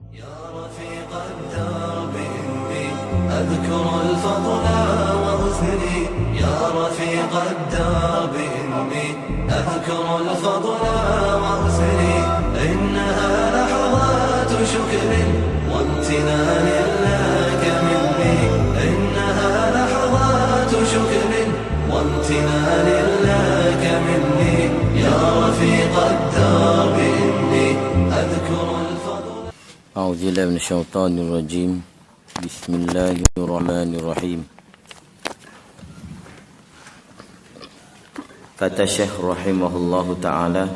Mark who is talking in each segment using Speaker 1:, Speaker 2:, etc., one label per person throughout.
Speaker 1: يا رفيق الدرب إني أذكر الفضل وأثني يا رفيق الدرب إني أذكر الفضل وأثني إنها لحظات شكر وامتنان لك مني إنها لحظات شكر وامتنان لك مني يا رفيق الدرب إني أذكر الفضل.
Speaker 2: أعوذ بالله من الشيطان الرجيم. بسم الله الرحمن الرحيم. Kata Syekh rahimahullahu ta'ala,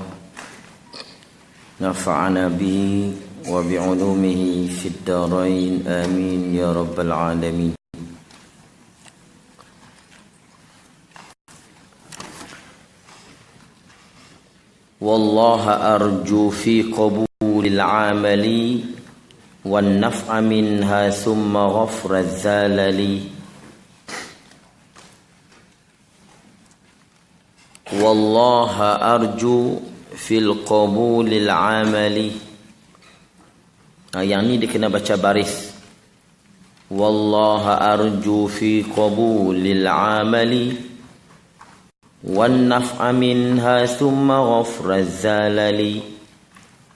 Speaker 2: nafa'ana bihi wa bi'ulumihi fid darain amin ya rabbal alamin. Wallaha arju fi qabulil amali wan naf'a minha thumma ghafra zalali. Wallaha arju fil qabulil amali. Yang ni dia kena baca baris. Wallaha arju fi qabulil amali wan naf'a minha thumma ghafra zalali.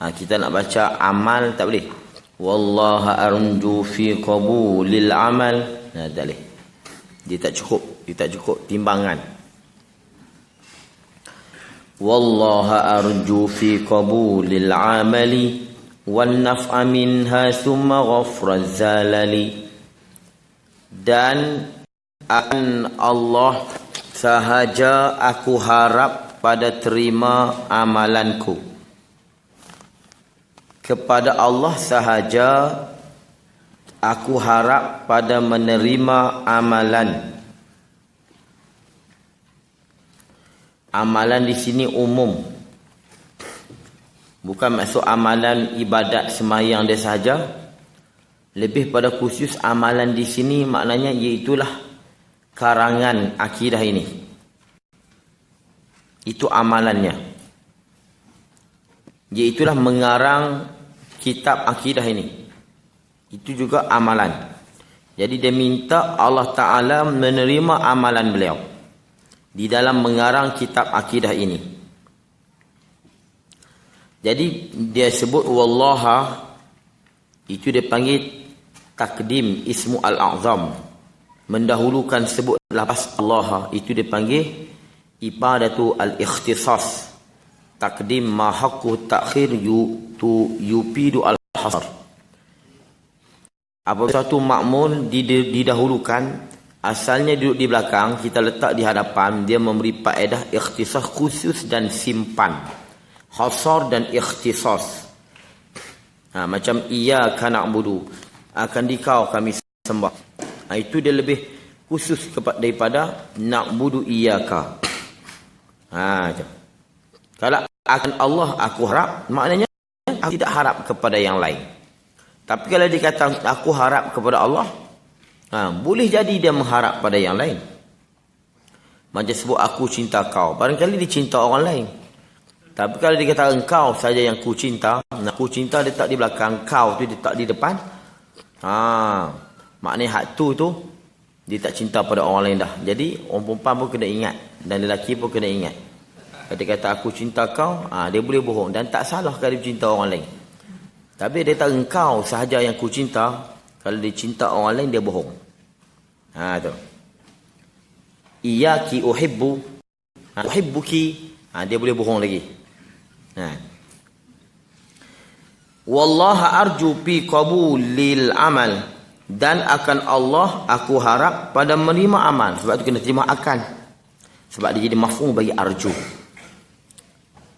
Speaker 2: Kita nak baca amal tak boleh. Wallaha arju fi qabulil amal. Tak boleh. Dia tak cukup timbangan. Wallaha arju fi qabulil amali wan naf'a minha thumma ghafra zalali. Dan akan Allah sahaja aku harap pada terima amalanku. Kepada Allah sahaja aku harap pada menerima amalan. Amalan di sini umum. Bukan maksud amalan ibadat sembahyang dia sahaja. Lebih pada khusus amalan di sini maknanya iaitulah karangan akidah ini. Itu amalannya. Iaitulah mengarang kitab akidah ini. Itu juga amalan. Jadi dia minta Allah Ta'ala menerima amalan beliau di dalam mengarang kitab akidah ini. Jadi dia sebut wallaha, itu dia panggil takdim ismu al-a'zam, mendahulukan sebut lafaz Allah, itu dia panggil ibadatu al-ikhtisas, takdim ma haqqu ta'khir yupidu al-hasar. Apabila satu makmul didahulukan, asalnya duduk di belakang, kita letak di hadapan, dia memberi faedah ikhtisas khusus dan simpan. Hasar dan ikhtisas. Macam iyyaka na'budu, akan dikau kami sembah. Itu dia lebih khusus daripada na'budu iyyaka. Kalau akan Allah aku harap, maknanya aku tidak harap kepada yang lain. Tapi kalau dikatakan aku harap kepada Allah, boleh jadi dia mengharap pada yang lain. Macam sebut aku cinta kau, barangkali dia cinta orang lain. Tapi kalau dia kata engkau saja yang ku cinta, aku cinta dia tak di belakang, kau tu dia tak di depan, maknanya hak tu dia tak cinta pada orang lain dah. Jadi orang perempuan pun kena ingat, dan lelaki pun kena ingat. Kalau dia kata aku cinta kau, dia boleh bohong, dan tak salah kalau dia cinta orang lain. Tapi dia kata engkau sahaja yang ku cinta, kalau dia cinta orang lain dia bohong. Tu. Iyyaki uhibbu, uhibbuki, dia boleh bohong lagi. Wallaha arju fi qabulil amal, dan akan Allah aku harap pada menerima amal. Sebab tu kena terima akan. Sebab dia jadi maf'ul bagi arju.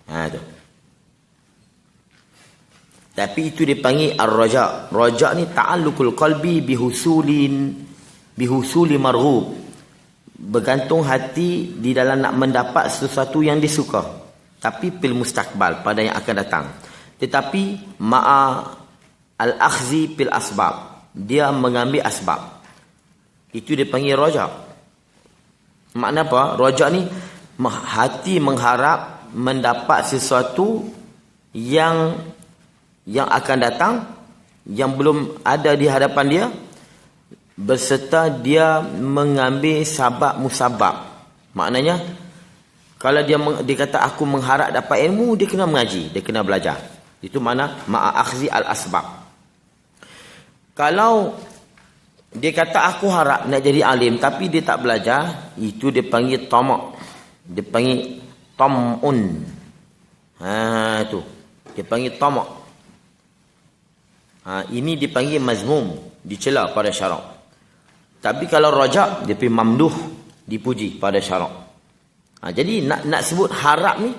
Speaker 2: Tu. Tapi itu dipanggil ar-raja. Raja ni ta'alluqul qalbi bihusuli marghub. Bergantung hati di dalam nak mendapat sesuatu yang disuka. Tapi fil mustaqbal, pada yang akan datang. Tetapi ma'a al-akhzi fil asbab. Dia mengambil asbab. Itu dipanggil raja. Makna apa? Raja ni hati mengharap mendapat sesuatu yang akan datang yang belum ada di hadapan dia, berserta dia mengambil sabab musabab. Maknanya kalau dia kata aku mengharap dapat ilmu, dia kena mengaji, dia kena belajar. Itu makna ma'akhzi al-asbab. Kalau dia kata aku harap nak jadi alim tapi dia tak belajar, itu dia panggil tamak. Dia panggil tam'un. Itu. Dia panggil tamak. Ini dipanggil mazmum, dicela pada syarak. Tapi kalau rajak, dia panggil mamduh, dipuji pada syarak. Jadi nak sebut harap ni,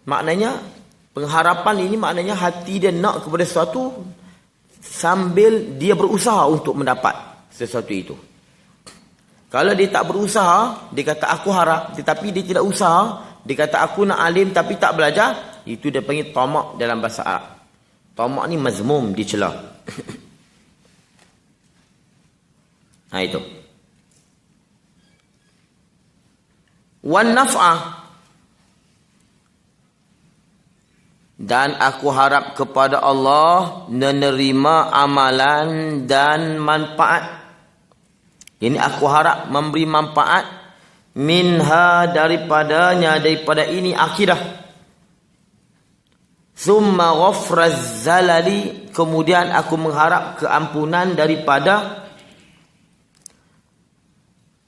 Speaker 2: maknanya pengharapan ini maknanya hati dia nak kepada sesuatu sambil dia berusaha untuk mendapat sesuatu itu. Kalau dia tak berusaha, dia kata aku harap, tetapi dia tidak usaha, dia kata aku nak alim tapi tak belajar, itu dia panggil tamak dalam bahasa Arab. Tamak ni mazmum, dicela. Itu. Wan naf'ah, dan aku harap kepada Allah menerima amalan dan manfaat. Ini aku harap memberi manfaat minha daripada ini akidah. Summa ghafraz zalali, kemudian aku mengharap keampunan daripada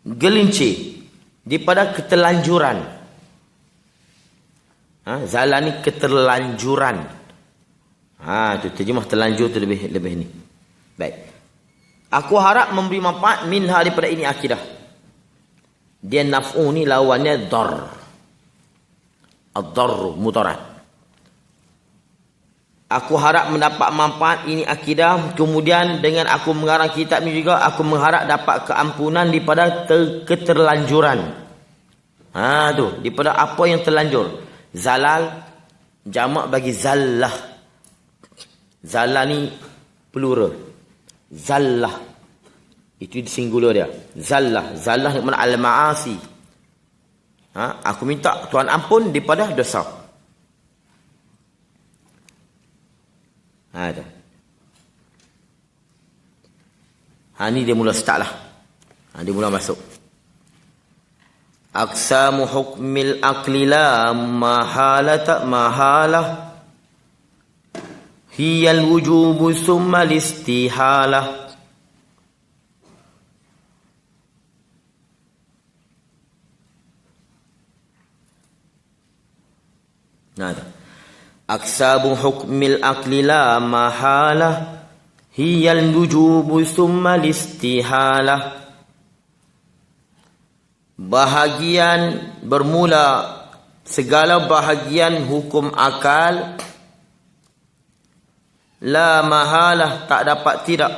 Speaker 2: gelincir, daripada keterlanjuran. Zalal ni keterlanjuran. Itu terjemah terlanjur tu lebih ni. Baik. Aku harap memberi manfaat minha daripada ini akidah. Dia naf'u ni lawannya dar. Ad-darru mudarat. Aku harap mendapat manfaat ini akidah. Kemudian dengan aku mengarang kitab ni juga, aku mengharap dapat keampunan daripada keterlanjuran. Tu, daripada apa yang terlanjur. Zalal jamak bagi zallah. Zallah ni plural. Zallah itu singular dia. Zallah ni makna al-ma'asi. Aku minta Tuhan ampun daripada dosa. Ni dia mula start lah. Dia mula masuk. Aqsamu hukmil aqli la mahalah hiyal wujubu summa listihalah. Aqsamu hukmil aqli la mahalah hiyal wujubu summa listihalah. Bahagian bermula, segala bahagian hukum akal, la mahalah, tak dapat tidak,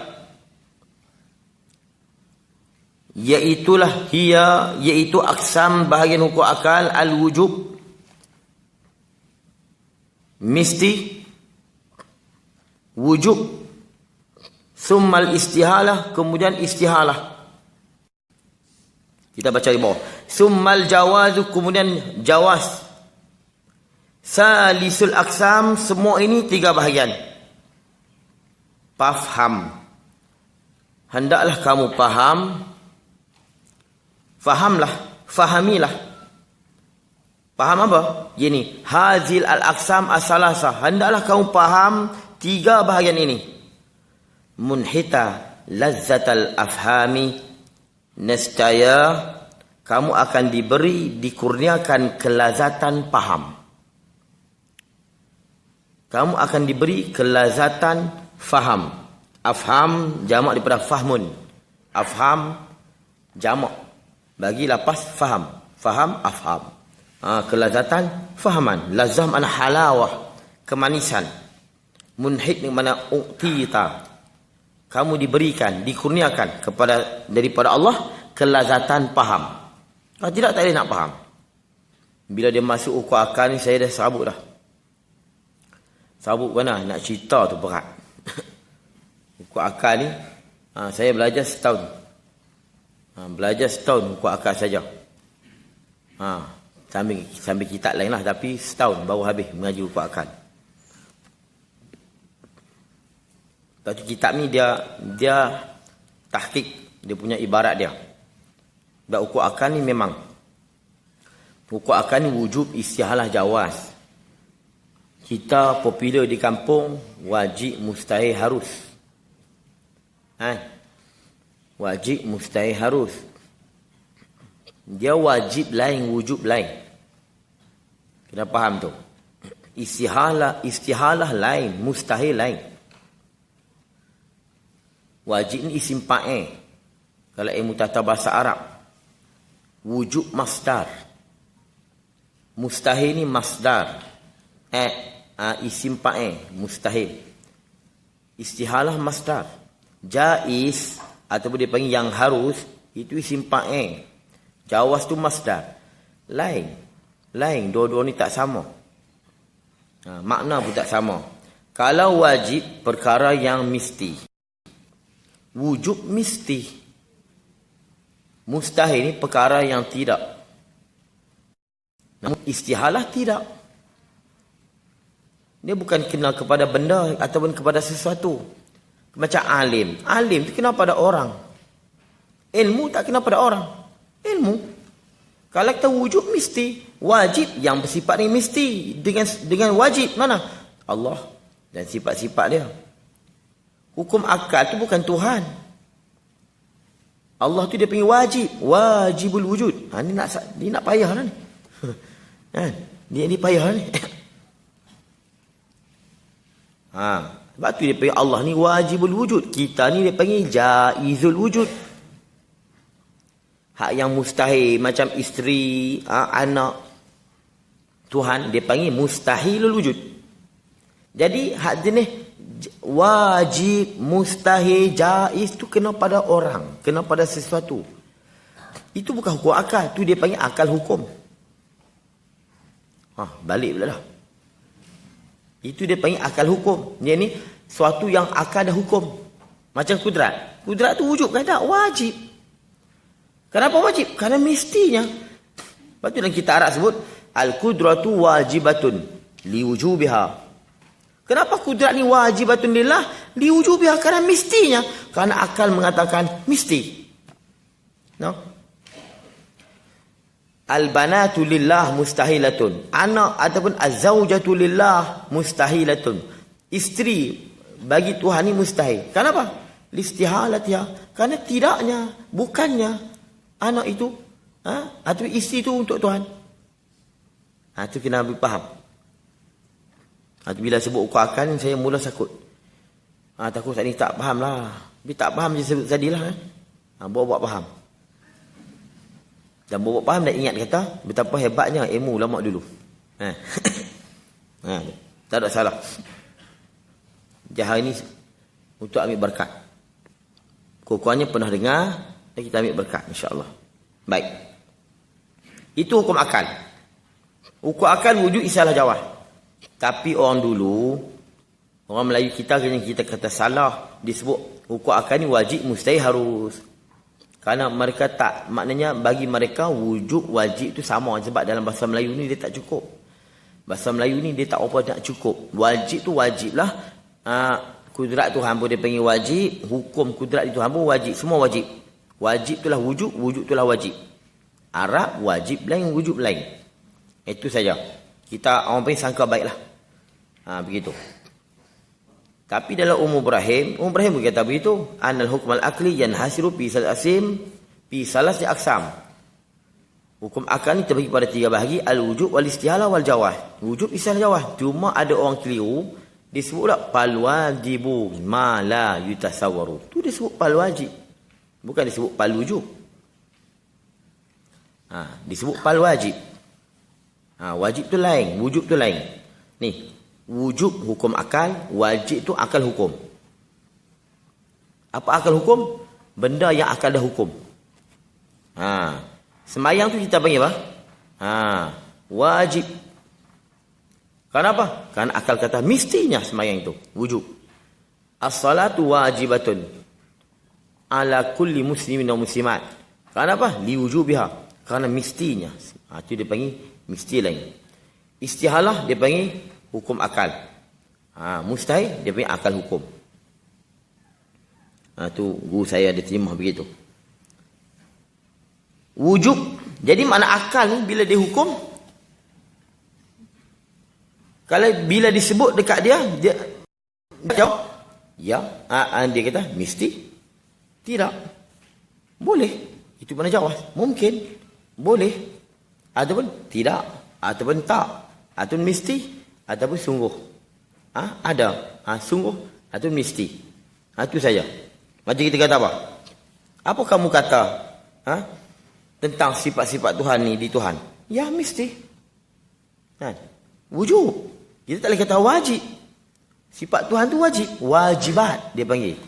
Speaker 2: iaitu aksam bahagian hukum akal, al-wujub mesti, wujub, summal istihalah, kemudian istihalah. Kita baca di bawah. Summal jawazu, kemudian jawaz. Salisul aksam, semua ini tiga bahagian. Faham, hendaklah kamu faham. Fahamlah, fahamilah. Faham apa? Ini hazil al-aksam as-salasah, hendaklah kamu faham tiga bahagian ini. Munhita lazzatal afhami, nescaya kamu akan dikurniakan kelazatan faham. Kamu akan diberi kelazatan faham. Afham jamak daripada fahmun. Afham jamak bagi lapas faham. Faham, afham. Kelazatan fahaman. Lazam an halawah, kemanisan. Munhit ni mana u'tita, kamu diberikan, dikurniakan daripada Allah kelazatan faham. Kalau tidak, tak boleh nak faham. Bila dia masuk ukur akal ni, saya dah serabut dah. Serabut mana? Nak cerita tu berat. Ukur akal ni, saya belajar setahun. Belajar setahun ukur akal saja. Sambil kitab lain lah, tapi setahun baru habis mengaji ukur akal. Satu kitab ni dia tahqiq, dia punya ibarat dia. Dan ukur akal ni memang ukur akal ni wujub, istihalah, jawaz. Kita popular di kampung wajib, mustahil, harus. Wajib, mustahil, harus. Dia wajib lain, wujub lain. Kena faham tu. Istihalah lain, mustahil lain. Wajib ni isim fa'il. Kalau ilmu tata bahasa Arab. Wujub masdar. Mustahil ni masdar. Isim fa'il, mustahil. Istihalah masdar. Jaiz ataupun dia panggil yang harus, itu isim fa'il. Jawaz tu masdar. Lain, dua-dua ni tak sama. Makna pun tak sama. Kalau wajib, perkara yang mesti. Wujub mesti. Mustahil ni perkara yang tidak. Namun istihalah tidak. Dia bukan kena kepada benda ataupun kepada sesuatu. Macam alim. Alim tu kena pada orang. Ilmu tak kena pada orang. Ilmu. Kalau kita wujub mesti. Wajib yang bersifat ni mesti. Dengan wajib mana? Allah dan sifat-sifat dia. Hukum akal tu bukan Tuhan. Allah tu dia panggil wajib. Wajibul wujud. Dia nak payah lah ni. Dia payah lah ni. Sebab tu dia panggil Allah ni wajibul wujud. Kita ni dia panggil jaizul wujud. Hak yang mustahil macam isteri, anak, Tuhan dia panggil mustahilul wujud. Jadi hak jenis wajib, mustahil, jaiz tu kena pada orang, kena pada sesuatu. Itu bukan hukum akal, tu dia panggil akal hukum. Balik pula dah. Itu dia panggil akal hukum. Dia ni suatu yang akal dah hukum. Macam kudrat. Kudrat tu wujud kan tak? Wajib. Kenapa wajib? Kerana mestinya. Lepas tu dalam kitab Arab sebut al-qudratu wajibatun liwujubiha. Kenapa kudrat ni wajibatun lillah? Liwujubiha, kerana mestinya. Kerana akal mengatakan mesti. No? Al-banatu lillah mustahilatun. Anak ataupun az-zawjatu lillah mustahilatun. Isteri bagi Tuhan ni mustahil. Kenapa? Listihalatiha. Kerana tidaknya, bukannya anak itu atau isteri itu untuk Tuhan. Itu kena faham. Bila sebut ukur akal saya mula sakut. Takut saat ni tak faham lah. Tapi tak faham je sebut tadilah. Buat-buat faham. Dan buat faham dan ingat kata betapa hebatnya ilmu ulama dulu. Tak ada salah. Jahal ini untuk ambil berkat. Kurang-kurangnya pernah dengar dan kita ambil berkat insya-Allah. Baik. Itu hukum akal. Hukum akal wujud isalah jawab. Tapi orang dulu, orang Melayu kita yang kita kata salah, disebut hukum akal ni wajib, mustahil, harus. Kerana mereka tak, maknanya bagi mereka wujud, wajib itu sama. Sebab dalam bahasa Melayu ni dia tak cukup. Bahasa Melayu ni dia tak apa nak cukup. Wajib tu wajib lah. Kudrat Tuhan pun dia panggil wajib. Hukum kudrat Tuhan pun wajib. Semua wajib. Wajib itulah wujud, wujud itulah wajib. Arab wajib lain, wujud lain. Itu saja. Kita orang panggil sangka baiklah. Begitu. Tapi dalam Umm Ibrahim pun kata begitu. Anal hukmal akli yanhasiru fi salasi aqsam. Hukum akal ni terbagi pada 3 bahagi. Al-wujub, wal-istihalah, wal-jawaz. Wujub, istihalah, jawaz. Cuma ada orang keliru. Disebut tak pal-wajibu ma la yutasawwaru. Tu disebut pal-wajib. Bukan disebut pal-wujub. Disebut pal-wajib. Wajib tu lain. Wujub tu lain. Ni. Wujub hukum akal, wajib tu akal hukum. Apa akal hukum? Benda yang akal dah hukum. Sembahyang tu kita panggil apa? Wajib. Kenapa? Kerana akal kata mestinya sembahyang itu wujub. As-salatu wajibatun ala kulli muslimin wa muslimat. Kenapa? Liwujubiha. Kerana mestinya. Itu dia panggil mesti lain. Istihalah dia panggil hukum akal. Mustahil dia panggil akal hukum. Tu guru saya ada terjemah begitu. Wujub. Jadi makna akal ni bila dia hukum, kalau bila disebut dekat dia jawab ya, dia kata mesti, tidak, boleh. Itu mana jawab? Mungkin, boleh, ataupun tidak, ataupun tak, ataupun mesti, ataupun sungguh. Ada, sungguh, ataupun mesti. Itu saja. Macam kita kata apa? Apa kamu kata tentang sifat-sifat Tuhan ni di Tuhan? Ya, mesti. Wujud. Kita tak boleh kata wajib. Sifat Tuhan tu wajib. Wajibat dia panggil.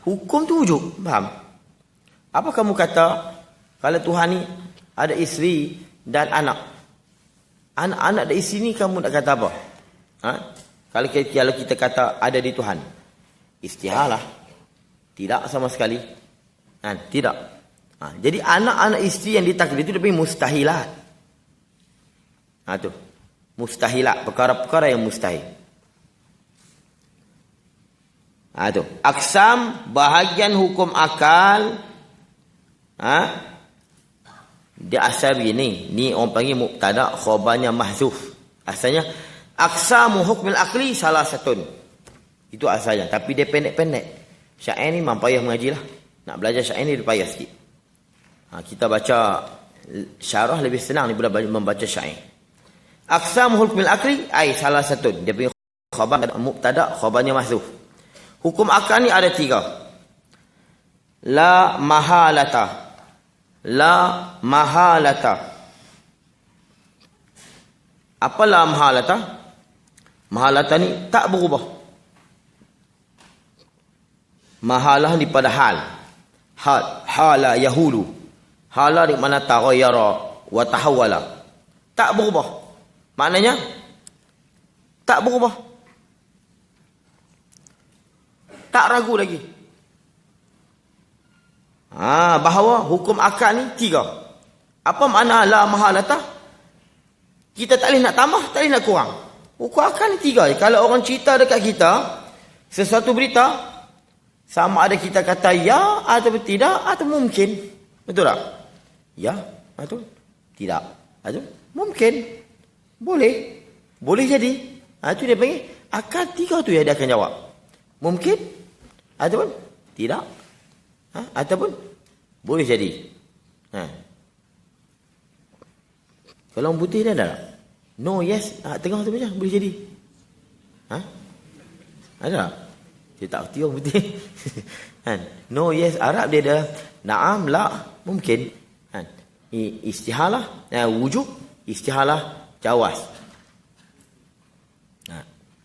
Speaker 2: Hukum tu wujud. Faham? Apa kamu kata kalau Tuhan ni ada isteri dan anak? Anak-anak dan isteri ni kamu nak kata apa? Kalau kita kata ada di Tuhan. Istihalah. Tidak sama sekali. Tidak. Jadi anak-anak isteri yang ditakdir itu dia panggil mustahilat. Tu. Mustahilat, perkara-perkara yang mustahil. Tu. Aksam, bahagian hukum akal. Dia asal begini. Ni orang panggil mubtada, khabarnya mahzuf. Asalnya, aksamu hukmil akli salah satu. Itu asalnya. Tapi dia pendek-pendek. Syair ni memang payah mengaji lah. Nak belajar syair ni dia payah sikit. Kita baca syarah lebih senang daripada membaca syair. Aqsam hukmil akli ai salah satu. Dia punya khabar mubtada, khabarnya mahzuf. Hukum akal ni ada 3. La mahalata. La mahalata. Apa la mahalata? Mahalata ni tak berubah. Mahalah ni pada hal. Hala yahulu. Hala di mana taghayyara wa tahawwala. Tak berubah. Maknanya tak berubah. Tak ragu lagi. Bahawa hukum akal ni 3. Apa makna la mahalata? Kita tak boleh nak tambah, tak boleh nak kurang. Hukum akal ni 3 je. Kalau orang cerita dekat kita sesuatu berita, sama ada kita kata ya atau tidak atau mungkin. Betul tak? Ya atau tidak atau mungkin. Boleh. Boleh jadi. Itu dia panggil akal 3 tu yang dia akan jawab. Mungkin ataupun tidak. Ataupun boleh jadi. Kalau orang putih dia ada tak? No, yes. Tengah tu macam boleh jadi. Ada tak? Dia tak erti orang putih. No, yes. Arab dia ada na'am, la, mungkin. Istihalah, wujud, istihalah, jawaz.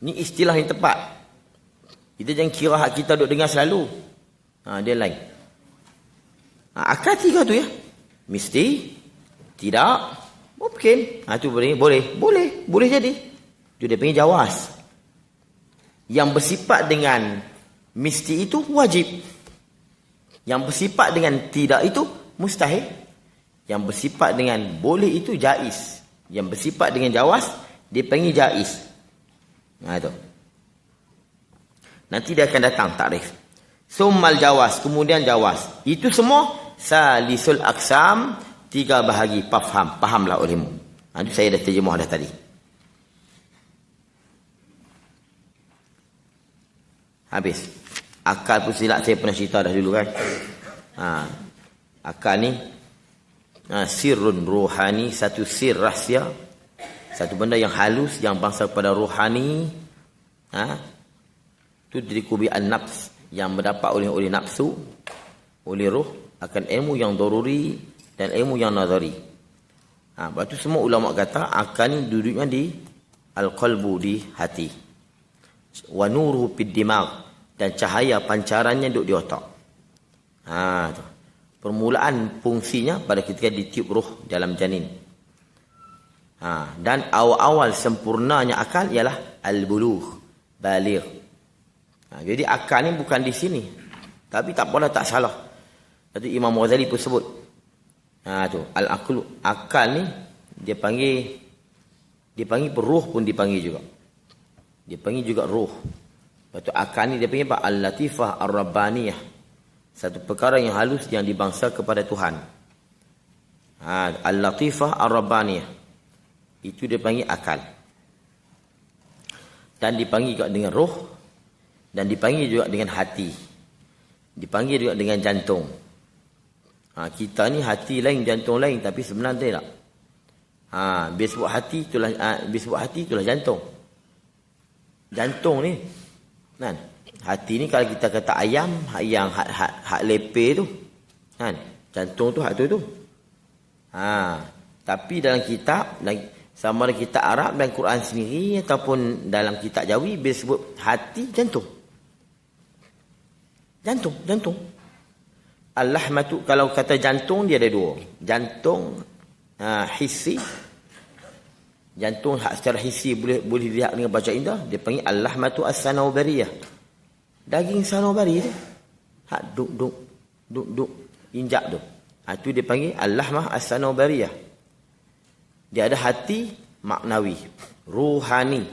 Speaker 2: Ni istilah yang tepat. Kita jangan kira hak kita duk dengar selalu. Dia lain. Akal 3 tu ya. Mesti, tidak, mungkin. Tu boleh jadi. Itu dia panggil jawaz. Yang bersifat dengan mesti itu wajib. Yang bersifat dengan tidak itu mustahil. Yang bersifat dengan boleh itu jaiz. Yang bersifat dengan jawaz dia panggil jaiz. Tu. Nanti dia akan datang takrif. Summal jawaz, kemudian jawaz. Itu semua salisul aqsam, 3 bahagi. Fahamlah olehmu. Itu saya dah terjemah dah tadi. Habis. Akal pun silap saya pernah cerita dah dulu kan. Akal ni sirrun ruhani, satu sir rahsia, satu benda yang halus yang bangsa kepada ruhani. Itu dirikubi an-nafs, yang mendapat oleh nafsu, oleh ruh, akan ilmu yang daruri dan ilmu yang nazari. Lepas tu semua ulama kata akal ni duduknya di al-qalbu, di hati. Wa nuruhu fid dimag, dan cahaya pancarannya duduk di otak. Tu. Permulaan fungsinya pada ketika ditiup roh dalam janin. Dan awal-awal sempurnanya akal ialah al-bulugh, baligh. Jadi akal ni bukan di sini. Tapi tak apalah, tak salah. Tadi Imam Ghazali pun sebut. Tu al-aqlu, akal ni dia panggil roh pun dipanggil juga. Dia panggil juga roh. Lepas tu akal ni dia panggil apa? Al-latifah ar-rabbaniyah. Satu perkara yang halus yang dibangsa kepada Tuhan. Al-latifah ar-rabbaniyah. Itu dia panggil akal. Dan dipanggil juga dengan roh. Dan dipanggil juga dengan hati. Dipanggil juga dengan jantung. Kita ni hati lain, jantung lain. Tapi sebenarnya tak. Biar sebut hati itulah jantung. Jantung ni. Kan? Hati ni kalau kita kata ayam, yang hak lepe tu. Kan? Jantung tu hak tu. Tapi dalam kitab, sama ada kitab Arab dan Quran sendiri ataupun dalam kitab Jawi, bila sebut hati, jantung. Jantung. Al-lahmatu, kalau kata jantung dia ada dua. Jantung hissi. Jantung secara hissi boleh dilihat dengan baca indah, dia panggil al-lahmatu as-sanawbariyah. Daging sanawbari tu. Hak duk injak tu. Itu dia panggil al-lahmah as-sanawbariyah. Dia ada hati maknawi, ruhani.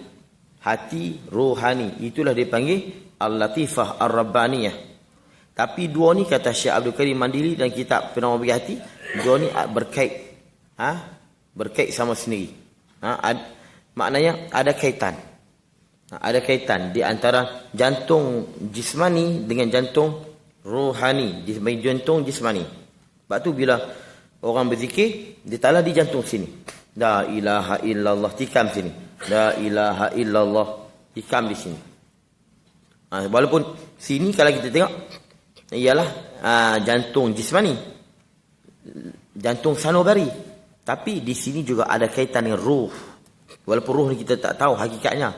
Speaker 2: Hati ruhani. Itulah dia panggil al-latifah ar-rabbaniyah. Tapi dua ni kata Syekh Abdul Karim Mandili dan kitab Penawar Bagi Hati, dua ni berkait. Berkait sama sendiri. Maknanya ada kaitan. Ada kaitan di antara jantung jismani dengan jantung rohani. Jantung jismani. Sebab tu bila orang berzikir, dia talah di jantung sini. La ilaha illallah, tikam sini. La ilaha illallah, tikam di sini. Walaupun sini kalau kita tengok, ialah jantung jismani. Jantung sanubari. Tapi di sini juga ada kaitan dengan ruh. Walaupun ruh ni kita tak tahu hakikatnya.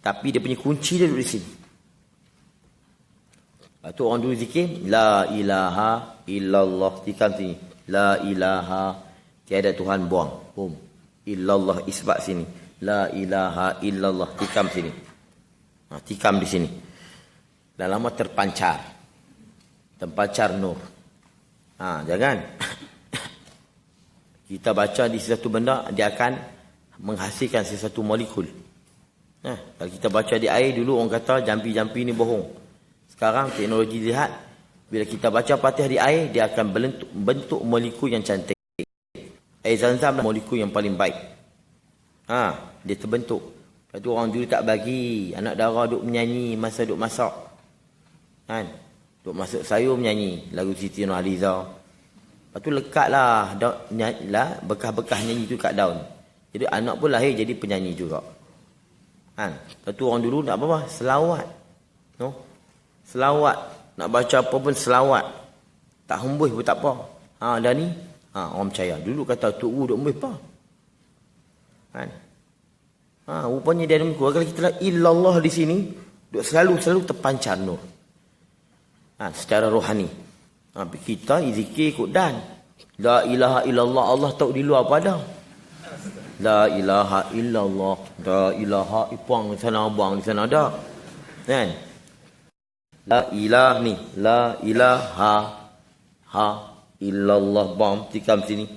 Speaker 2: Tapi dia punya kunci dia duduk di sini. Lepas tu orang dulu zikir, La ilaha illallah, tikam sini. La ilaha, tiada Tuhan, buang. Illallah, isbat sini. La ilaha illallah, tikam sini. Tikam di sini. Dan lama terpancar. Terpancar nur. Jangan. Kita baca di sesuatu benda, dia akan menghasilkan sesuatu molekul. Kalau kita baca di air, dulu orang kata jampi-jampi ni bohong. Sekarang teknologi lihat, bila kita baca Fatihah di air, dia akan bentuk molekul yang cantik. Air Zam-Zam molekul yang paling baik. Dia terbentuk. Lepas tu orang dulu tak bagi anak dara duk menyanyi masa duk masak. Duk masak sayur menyanyi lagu Siti Nurhaliza. Lepas tu lekatlah bekas-bekas nyanyi tu kat daun. Jadi anak pun lahir jadi penyanyi juga. Lepas tu orang dulu nak apa? Selawat. Selawat. Nak baca apa pun selawat. Tak hembus pun tak apa. Dan ni, orang percaya. Dulu kata Tok Guru duk hembus apa? Rupanya dia ada muka. Kalau kita lihat illallah di sini, duk selalu terpancar nur. Secara rohani. Kita zikir ikut dan. La ilaha illallah, Allah tahu di luar apa ada. La ilaha illallah. La ilaha, buang di sana, buang di sana ada. Kan? La ilah ni. La ilaha. Illallah. Buang, tikam sini.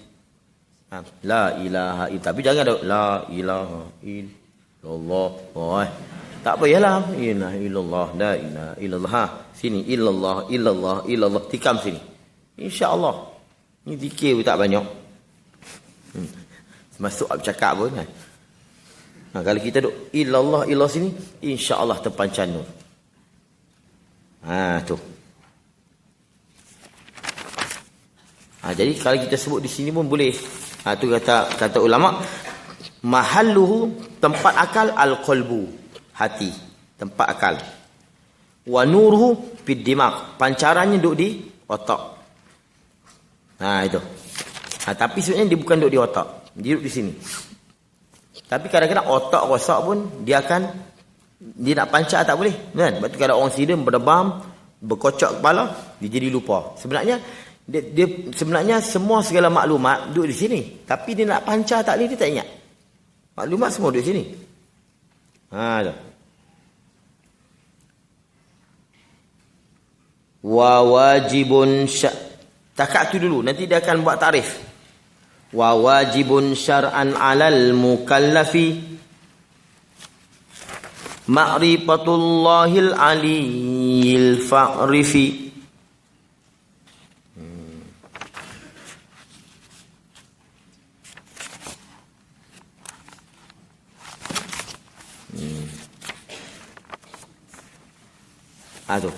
Speaker 2: La ilaha. Tapi jangan ada. La ilaha illallah. Tak payahlah. Inna illallah. La ilaha illallah. Sini. Illallah. Tikam sini. InsyaAllah. Ni zikir pun tak banyak. Masuk bercakap pun kan. Kalau kita duduk illallah sini, insya-Allah terpancar nur. Tu. Jadi kalau kita sebut di sini pun boleh. Tu kata ulama, mahalluhu, tempat akal, al-qalbu, hati, tempat akal. Wa nuruhu fid dimag, pancarannya duduk di otak. Itu. Tapi sebenarnya dia bukan duduk di otak. Dia duduk di sini. Tapi kadang-kadang otak rosak pun dia nak pancar tak boleh. Kan? Sebab tu kalau orang sidam berdebam, berkocok kepala, dia jadi lupa. Sebenarnya sebenarnya semua segala maklumat duduk di sini. Tapi dia nak pancar tak boleh, dia tak ingat. Maklumat semua duduk di sini. Wa wajibun takat tu dulu, nanti dia akan buat tarif. Wa wajibun syar'an 'alal mukallafi ma'rifatullahil 'aliyyil fa'rifi. Tu.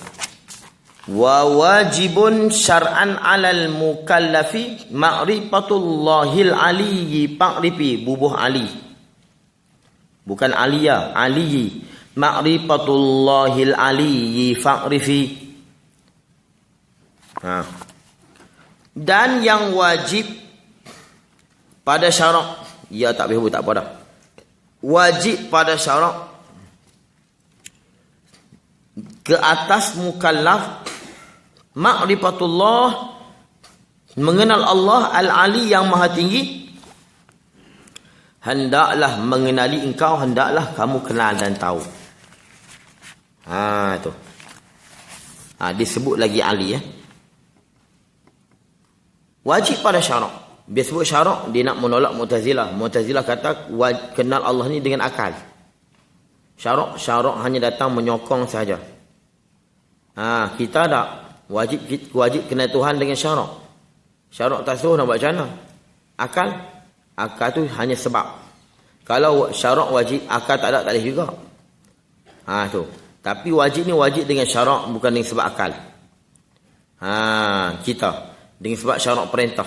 Speaker 2: Wa wajibun syar'an 'alal mukallafi ma'rifatullahil aliyyi pa'rifi bubuh ali. Bukan aliyah, aliyyi. Ma'rifatullahil aliyyi fa'rifi. Dan yang wajib pada syarak, ya tak boleh tak apa dah. Wajib pada syarak ke atas mukallaf ma'rifatullah, mengenal Allah al-ali yang maha tinggi. Hendaklah mengenali engkau, hendaklah kamu kenal dan tahu. Tu. Disebut lagi ali ya. Wajib pada syarak. Dia sebut syarak, dia nak menolak Mu'tazilah. Mu'tazilah kata kenal Allah ni dengan akal. Syarak hanya datang menyokong saja. Kita tak wajib kenal Tuhan dengan syarak. Syarak tak suruh nak buat macam mana? Akal tu hanya sebab. Kalau syarak wajib, akal tak ada, tak boleh juga. Tu. Tapi wajib ni wajib dengan syarak, bukan dengan sebab akal. Kita dengan sebab syarak perintah.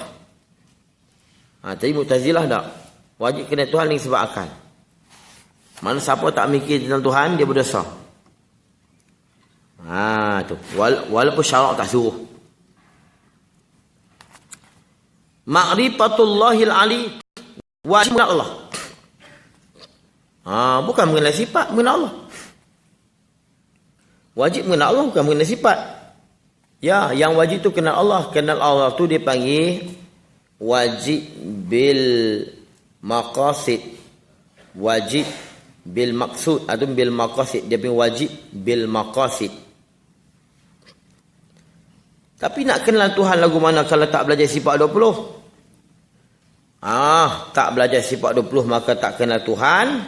Speaker 2: Tapi Mu'tazilah tak. Wajib kenal Tuhan dengan sebab akal. Mana siapa tak mikir tentang Tuhan, dia berdosa. Tu. Walaupun syarak tak suruh. Ma'rifatullahil ali, wajib mengenal Allah. Bukan mengenal sifat, mengenal Allah. Wajib mengenal Allah, bukan mengenal sifat. Ya, yang wajib tu kenal Allah. Kenal Allah tu dia panggil wajib bil maqasid. Wajib bil maksud atau bil maqasid. Dia panggil wajib bil maqasid. Tapi nak kenal Tuhan lagu mana kalau tak belajar sifat 20? Tak belajar sifat 20 maka tak kenal Tuhan.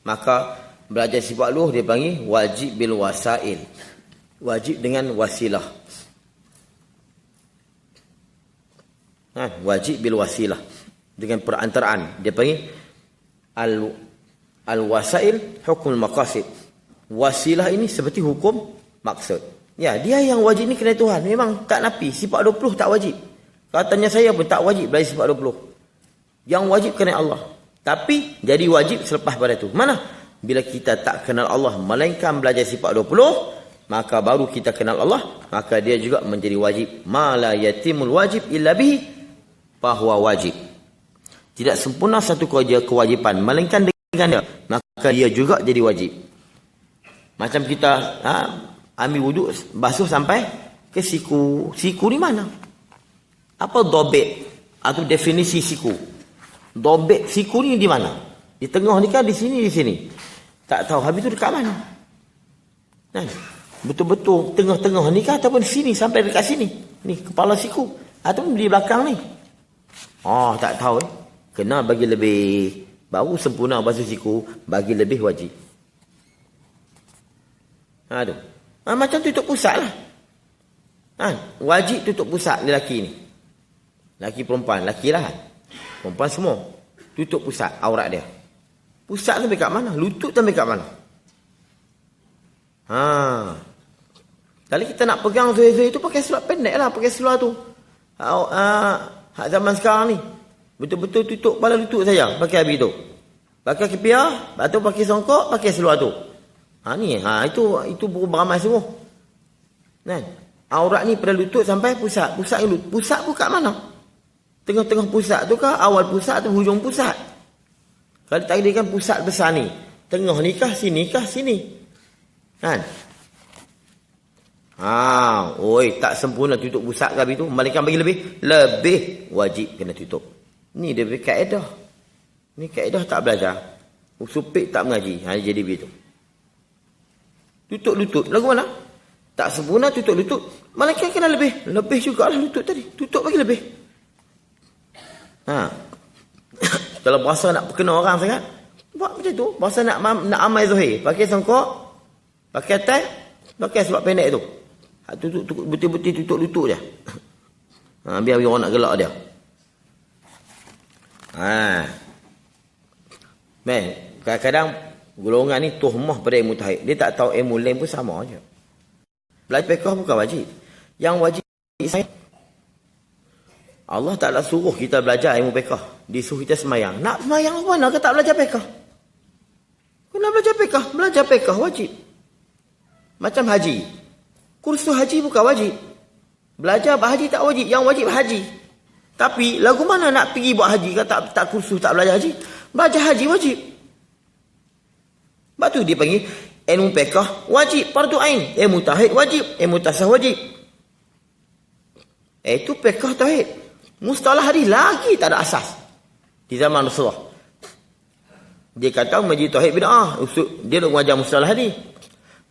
Speaker 2: Maka belajar sifat 20 dia panggil wajib bil wasail. Wajib dengan wasilah. Wajib bil wasilah. Dengan perantaraan. Dia panggil al-wasail hukum maqasid. Wasilah ini seperti hukum maksud. Ya, dia yang wajib ni kenal Tuhan. Memang tak nafi. Sifat 20 tak wajib. Katanya saya pun tak wajib belajar sifat 20. Yang wajib kenal Allah. Tapi jadi wajib selepas pada itu. Mana? Bila kita tak kenal Allah, melainkan belajar sifat 20, maka baru kita kenal Allah, maka dia juga menjadi wajib. Ma la yatimul wajib illa bihi fahuwa wajib. Tidak sempurna satu kewajiban melainkan dengan dia, maka dia juga jadi wajib. Macam kita ambil wuduk, basuh sampai ke siku. Siku ni mana? Apa dobek atau definisi siku? Dobek siku ni di mana? Di tengah ni kan, di sini, di sini. Tak tahu habis tu dekat mana? Betul-betul tengah-tengah ni kan ataupun sini sampai dekat sini. Ni kepala siku atau di belakang ni. Tak tahu. Kena bagi lebih, baru sempurna basuh siku, bagi lebih wajib. Macam tutup pusat lah. Wajib tutup pusat lelaki ni. Lelaki perempuan. Lelaki lah. Perempuan semua. Tutup pusat aurat dia. Pusat sampai kat mana? Lutut sampai kat mana? Kalau kita nak pegang zuhir-zuhir tu pakai seluar pendek lah. Pakai seluar tu. Hak zaman sekarang ni. Betul-betul tutup kepala lutut saja. Pakai habis tu. Pakai kepiah. Atau pakai songkok. Pakai seluar tu. Itu beramai semua. Aurat ni pada lutut sampai pusat. Pusat pun kat mana? Tengah-tengah pusat tu kah? Awal pusat atau hujung pusat? Kalau tadi kan pusat besar ni. Tengah ni kah? Sini kah? Sini. Tak sempurna tutup pusat ke habis tu. Melainkan bagi lebih wajib kena tutup. Ni dia beri kaedah. Ni kaedah tak belajar. Supik tak mengaji. Jadi begitu. Tutup lutut. Lagu mana? Tak sempurna tutup lutut. Melainkan kena lebih. Lebih jugalah lutut tadi. Tutup bagi lebih. Kalau berasa nak kena orang sangat, buat macam tu. Berasa nak amai zuhir. Pakai songkok. Pakai tag. Pakai seluar pendek tu. Betul-betul tutup lutut dia. Biar orang nak gelak dia. Kadang-kadang golongan ni tuhmah pada ilmu tahid. Dia tak tahu ilmu lain pun sama aja. Belajar fiqh bukan wajib. Yang wajib saya Allah Ta'ala suruh kita belajar ilmu fiqh. Disuruh kita semayang. Nak semayang mana ke tak belajar fiqh? Kena belajar fiqh. Belajar fiqh wajib. Macam haji. Kursus haji bukan wajib. Belajar haji tak wajib. Yang wajib haji. Tapi lagu mana nak pergi buat haji kalau tak kursus, tak belajar haji? Belajar haji wajib. Sebab tu dia panggil ilmu fiqh wajib, fardu ain. Ilmu tauhid wajib, ilmu tasawuf wajib. Itu fiqh tauhid. Mustalah hadis lagi tak ada asas di zaman Rasulullah. Dia kata majlis tauhid bid'ah. Dia nak mengajar mustalah hadis.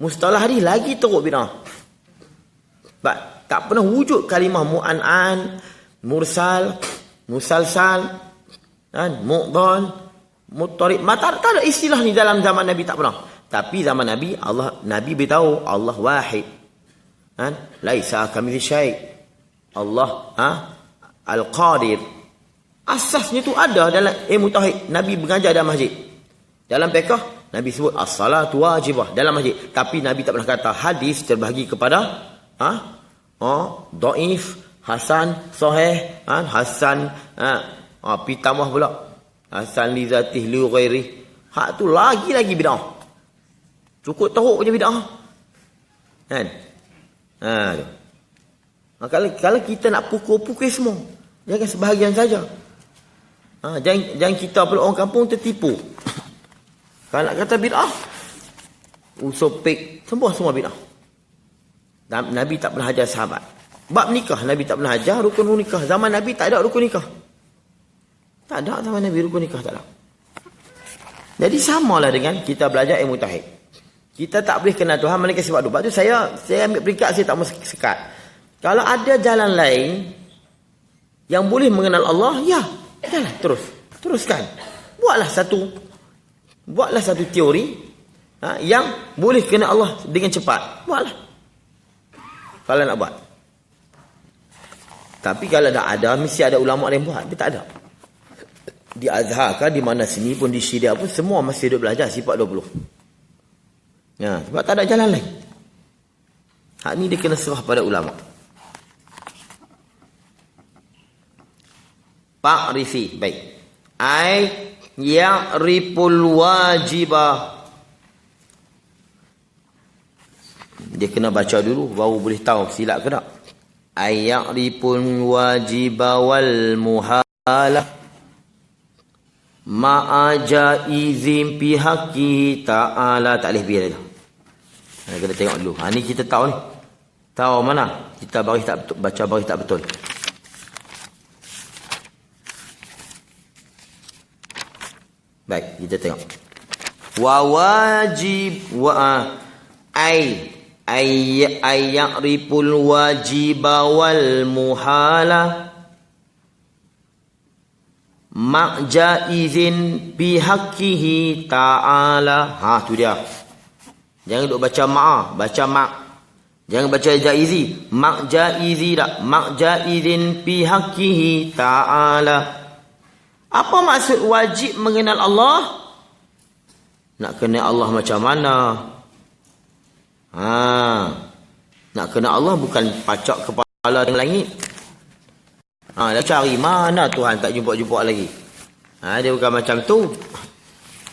Speaker 2: Mustalah hadis lagi teruk bid'ah. Sebab tak pernah wujud kalimah mu'an'an, mursal, musalsal, mu'dhal, muttarib. Tak ada istilah ni dalam zaman Nabi, tak pernah. Tapi zaman Nabi, Nabi beritahu Allah wahid. Laisa kamitsli syai'. Allah Al-Qadir. Asasnya tu ada dalam ilmu tauhid. Nabi mengajar dalam masjid. Dalam fiqh Nabi sebut as-salatu wajibah dalam masjid. Tapi Nabi tak pernah kata hadis terbahagi kepada dhaif, hasan, sahih, hasan, pitamah pula. Hasan li zatih li ghairi. Hak tu lagi bid'ah. Cukup teruk je bid'ah. Kan? Kalau kita nak pukul semua, jangan sebahagian saja. Jangan kita pula orang kampung tertipu. Kalau nak kata bid'ah, usul pik, semua bid'ah. Nabi tak pernah ajar sahabat. Bab nikah, Nabi tak pernah ajar rukun nikah. Zaman Nabi tak ada rukun nikah. Tak ada zaman Nabi rukun nikah, tak ada. Jadi samalah dengan kita belajar ilmu tauhid. Kita tak boleh kenal Tuhan melainkan sifat dua. Sebab tu saya ambil peringkat, saya tak mau sekat. Kalau ada jalan lain yang boleh mengenal Allah, ya, jalan teruskan. Buatlah satu teori yang boleh kenal Allah dengan cepat. Buatlah. Kalau nak buat. Tapi kalau tak ada, mesti ada ulama yang buat. Dia tak ada. Di Azhar kan, di mana sini pun, di Syria pun, semua masih duduk belajar sifat 20. Sebab tak ada jalan lain. Hak ni dia kena serah pada ulama. Rifi, baik. Ya'riful wajibah. Dia kena baca dulu baru boleh tahu silap ke tak. Ya'riful wajibah wal muhalah ma'aja izin pihaki ta'ala. Tak boleh biar dah. Kena tengok dulu. Ni kita tahu ni. Tahu mana kita baris tak betul, baca baris tak betul. Baik, kita tengok. Wa wajib ya'riful wajiba wal muhala ma'jaizin bihaqqihi ta'ala. Tu dia. Jangan duk baca baca ma'. Jangan baca jaizi. Ma'jaizi tak. Ma'jaizin bihaqqihi ta'ala. Apa maksud wajib mengenal Allah? Nak kenal Allah macam mana? Nak kenal Allah bukan pacak kepala dengan langit. Dah cari mana Tuhan, tak jumpa lagi. Dia bukan macam tu.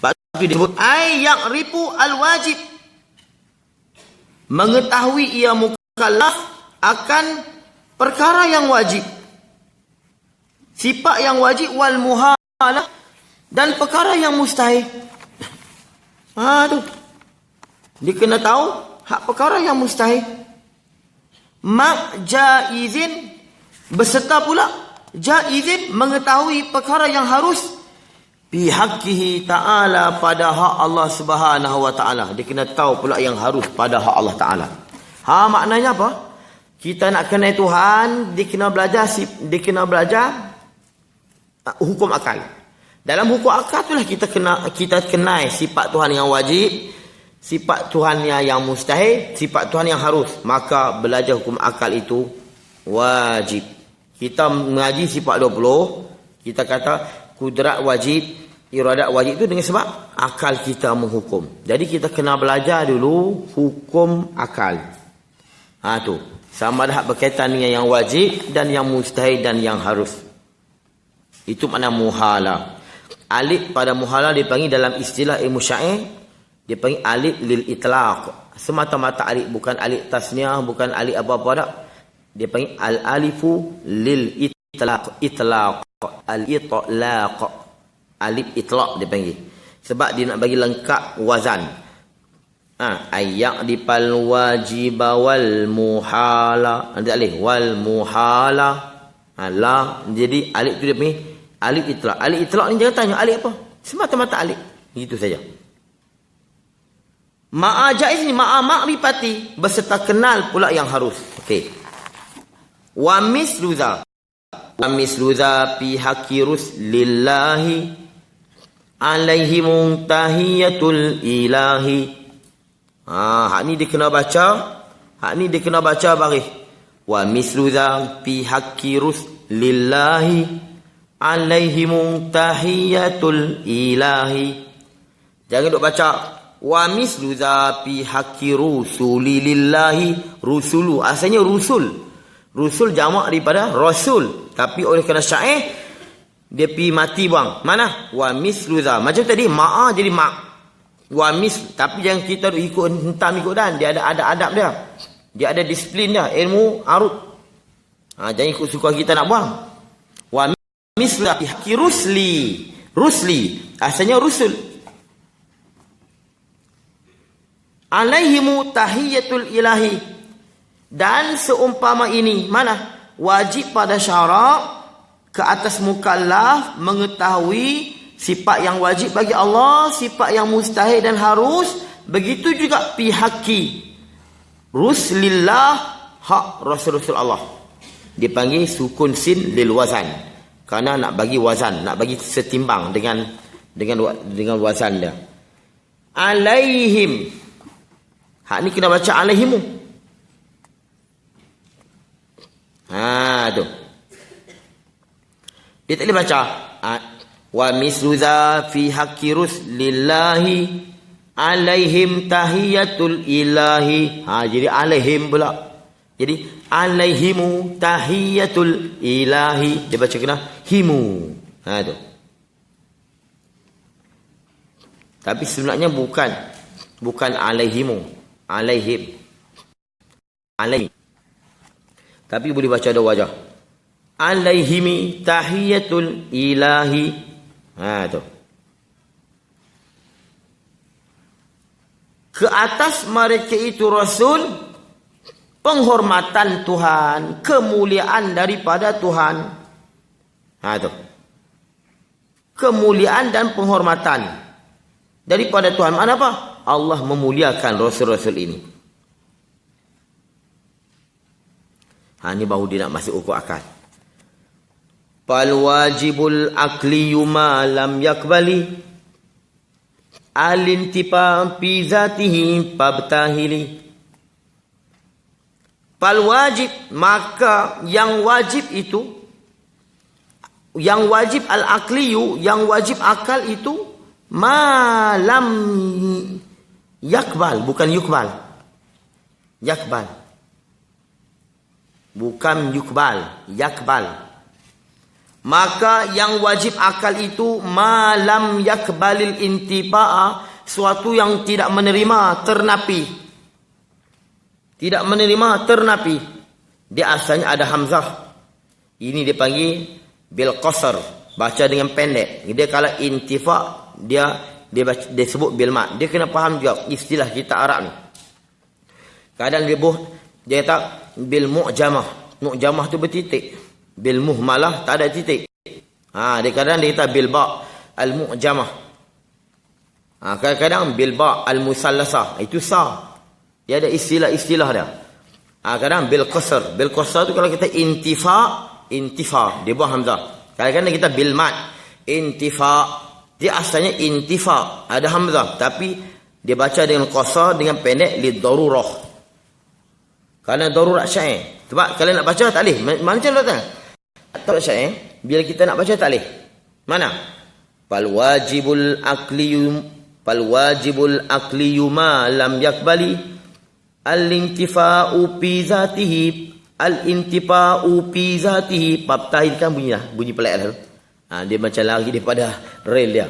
Speaker 2: Tapi dia sebut ya'rifu al-wajib. Mengetahui ia mukallaf akan perkara yang wajib. Sifat yang wajib wal muhalah dan perkara yang mustahil. Tu. Dia kena tahu hak perkara yang mustahil. Jaizin beserta pula jaizin mengetahui perkara yang harus bihaqqihi ta'ala pada hak Allah Subhanahu wa taala. Dia kena tahu pula yang harus pada hak Allah taala. Maknanya apa? Kita nak kenal Tuhan, dia kena belajar hukum akal. Dalam hukum akal itulah kita kenal sifat Tuhan yang wajib, sifat Tuhan yang mustahil, sifat Tuhan yang harus. Maka belajar hukum akal itu wajib. Kita mengaji sifat 20, kita kata kudrat wajib, iradat wajib itu dengan sebab akal kita menghukum. Jadi kita kena belajar dulu hukum akal. Tu. Sama ada berkaitan dengan yang wajib dan yang mustahil dan yang harus. Itu makna muhala. Alif pada muhala dipanggil dalam istilah ilmu syair, dipanggil alif lil itlaq. Semata-mata alif, bukan alif tasniah, bukan alif apa-apa dak. Dia panggil al-alifu lil itlaq. Itlaq. Al-itlaq. Alif itlaq dia panggil. Sebab dia nak bagi lengkap wazan. Ayak dipal wajiba wal muhala. Nanti alif wal muhala. La. Jadi alif tu dia panggil alif itlaq. Alif itlaq ni jangan tanya alif apa. Semata-mata alif. Itu saja. Ma'a jaiz ni ma'a ma'rifati, berserta kenal pula yang harus. Okey. Wa mislu dza. Wa mislu dza fi haqqi ruslillahi alaihi muntahiyatul ilahi. Hak ni dia kena baca. Hak ni dia kena baca baris. Wa mislu dza fi haqqi ruslillahi alaihi muntahiyatul ilahi. Jangan duk baca wa mislu dza fi haqqi rusulillahi. Rusulu asalnya rusul. Rusul jamak daripada rasul, tapi oleh kerana syair dia pi mati buang. Mana? Wa mislu dza. Macam tadi ma'a jadi ma'. Wa mis, tapi jangan kita ikut hentam ikut dan dia ada adab dia. Dia ada disiplin dia, ilmu arut. Jangan ikut suka kita nak buang. Wa mislu fi haqqi rusli. Rusli asalnya rusul. Alaihimu tahiyatul ilahi. Dan seumpama ini, mana? Wajib pada syarak ke atas mukallaf mengetahui sifat yang wajib bagi Allah, sifat yang mustahil dan harus. Begitu juga pihaki ruslillah, hak Rasul-Rasul Allah. Dipanggil sukun sin lil wazan. Kerana nak bagi wazan, nak bagi setimbang dengan wazan dia. Alaihim. Hak ni kena baca alaihimu. Tu. Dia tak boleh baca. Wa mislu dza fi haqqi ruslillahi alaihim tahiyatul ilahi. Jadi alaihim pula. Jadi alaihimu tahiyatul ilahi. Dia baca kena himu. Tu. Tapi sebenarnya bukan alaihimu. Alaihim. Alaihim. Tapi boleh baca dua wajah. Alaihimi tahiyatul ilahi. Tu. Ke atas mereka itu Rasul, penghormatan Tuhan, kemuliaan daripada Tuhan. Tu. Kemuliaan dan penghormatan daripada Tuhan. Mana apa? Allah memuliakan Rasul-Rasul ini. Ini baru dia nak masuk ukur akal. Fal wajibul akliyu ma lam yakbali alintipa fi zatihi fabtahili. Fal wajib, maka yang wajib itu, yang wajib al-akliyu, yang wajib akal itu ma lam yakbal, bukan yukbal. Yakbal. Bukan yukbal, yakbal. Maka yang wajib akal itu malam yakbalil intiba'a, suatu yang tidak menerima ternapi. Tidak menerima ternapi. Dia asalnya ada hamzah. Ini dipanggil bil qasr, baca dengan pendek. Dia kalau intifa dia sebut bil mat. Dia kena faham juga istilah kita Arab ni. Kadang dia kata bil mu'jamah. Mu'jamah tu bertitik. Bil muhmalah tak ada titik. Dia kadang dia kata bil ba' al mu'jamah. Kadang-kadang bil ba' al musallasah. Itu sah. Dia ada istilah-istilah dia. Kadang bil qasr. Bil qasr tu kalau kita intifa, dia buang hamzah. Kadang-kadang kita bil mat, intifa. Dia asalnya intifa, ada hamzah, tapi dia baca dengan qasr, dengan pendek, lid darurah. Kerana darurat syair. Sebab kalau nak baca tak boleh. Macam mana tak syair? Bila kita nak baca tak boleh. Mana? Fal wajibul akliyu ma lam yakbali Al-intifa'u fi zatihi. Al-intifa'u fi zatihi. Bab tahil kan bunyi lah. Bunyi pelik lah. Dia macam lari daripada rel dia.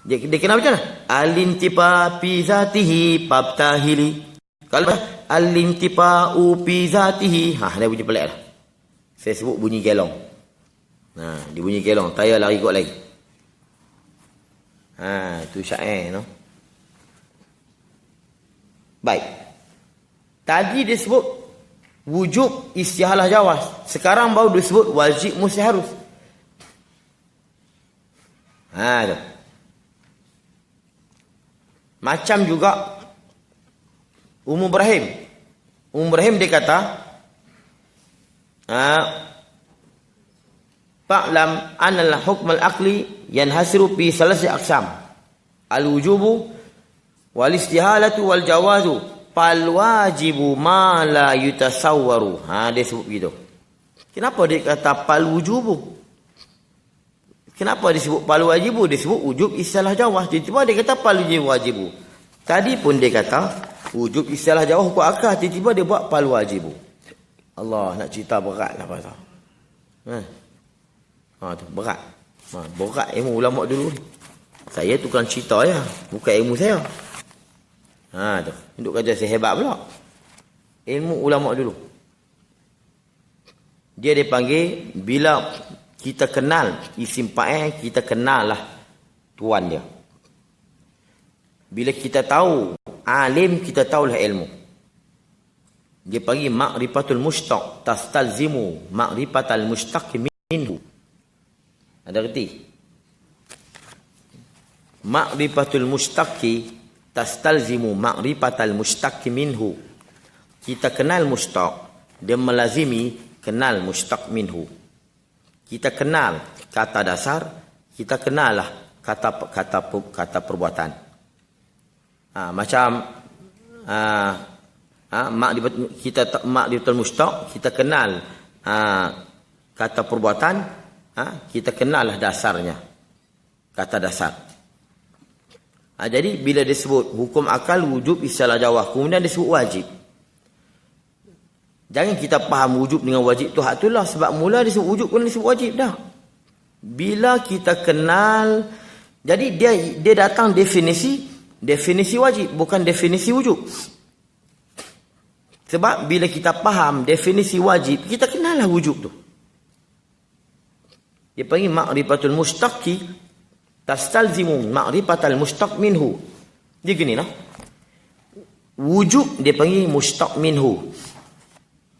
Speaker 2: Dia kena macam mana? Al-intifa'u fi zatihi. Bab tahili. Kalau al-intifa'u fi zatihi. Dia bunyi pelik lah. Saya sebut bunyi gelong. Dia bunyi gelong. Tayar lari kot lagi. Itu syair no? Baik. Tadi dia sebut wujub istihalah jawaz. Sekarang baru dia sebut wajib mustaharus. Tu. Macam juga Ummu Ibrahim. Ummu Ibrahim dia kata fa'lam anna al-hukm al-aqli yanhasiru fi salasi aqsam. Al-wujubu wal istihalatu wal jawazu fal wajibu ma la yutasawwaru. Dia sebut begitu. Kenapa dia kata fal wujubu? Kenapa dia sebut fal wajibu? Dia sebut wujub istilah jawaz. Tiba-tiba dia kata fal wajibu. Tadi pun dia kata wujub istilah jawaz hukum akal. Tiba-tiba dia buat fal wajibu. Allah, nak cerita berat lah pasal. Tu berat. Berat ilmu ulama dulu. Saya tukang cerita ya, bukan ilmu saya. Tu. Duk kata saya hebat pula. Ilmu ulama dulu. Dia dipanggil bila kita kenal isim fa'il, kita kenal lah tuan dia. Bila kita tahu alim, kita tahulah ilmu. Dia panggil ma'rifatul mushtaq tastalzimu ma'rifatal mushtaq minhu. Ada reti? Ma'rifatul mushtaqi tastalzimu ma'rifatal mushtaqi minhu. Kita kenal mushtaq, dia melazimi kenal mushtaq minhu. Kita kenal kata dasar, kita kenal lah kata perbuatan. Macam ma'rifatul mushtaq, kita kenal kata perbuatan, kita kenal lah dasarnya, kata dasar. Jadi bila disebut hukum akal wujub istilah jawaz, kemudian disebut wajib. Jangan kita faham wujub dengan wajib tu hak itulah, sebab mula disebut wujub pun disebut wajib dah. Bila kita kenal, jadi dia datang definisi wajib, bukan definisi wujub. Sebab bila kita faham definisi wajib, kita kenal lah wujub tu. Dia panggil ma'rifatul mushtaqi tastalzimu ma'rifatal mushtaq minhu. Dia gini lah. Wujub dia panggil mushtaq minhu,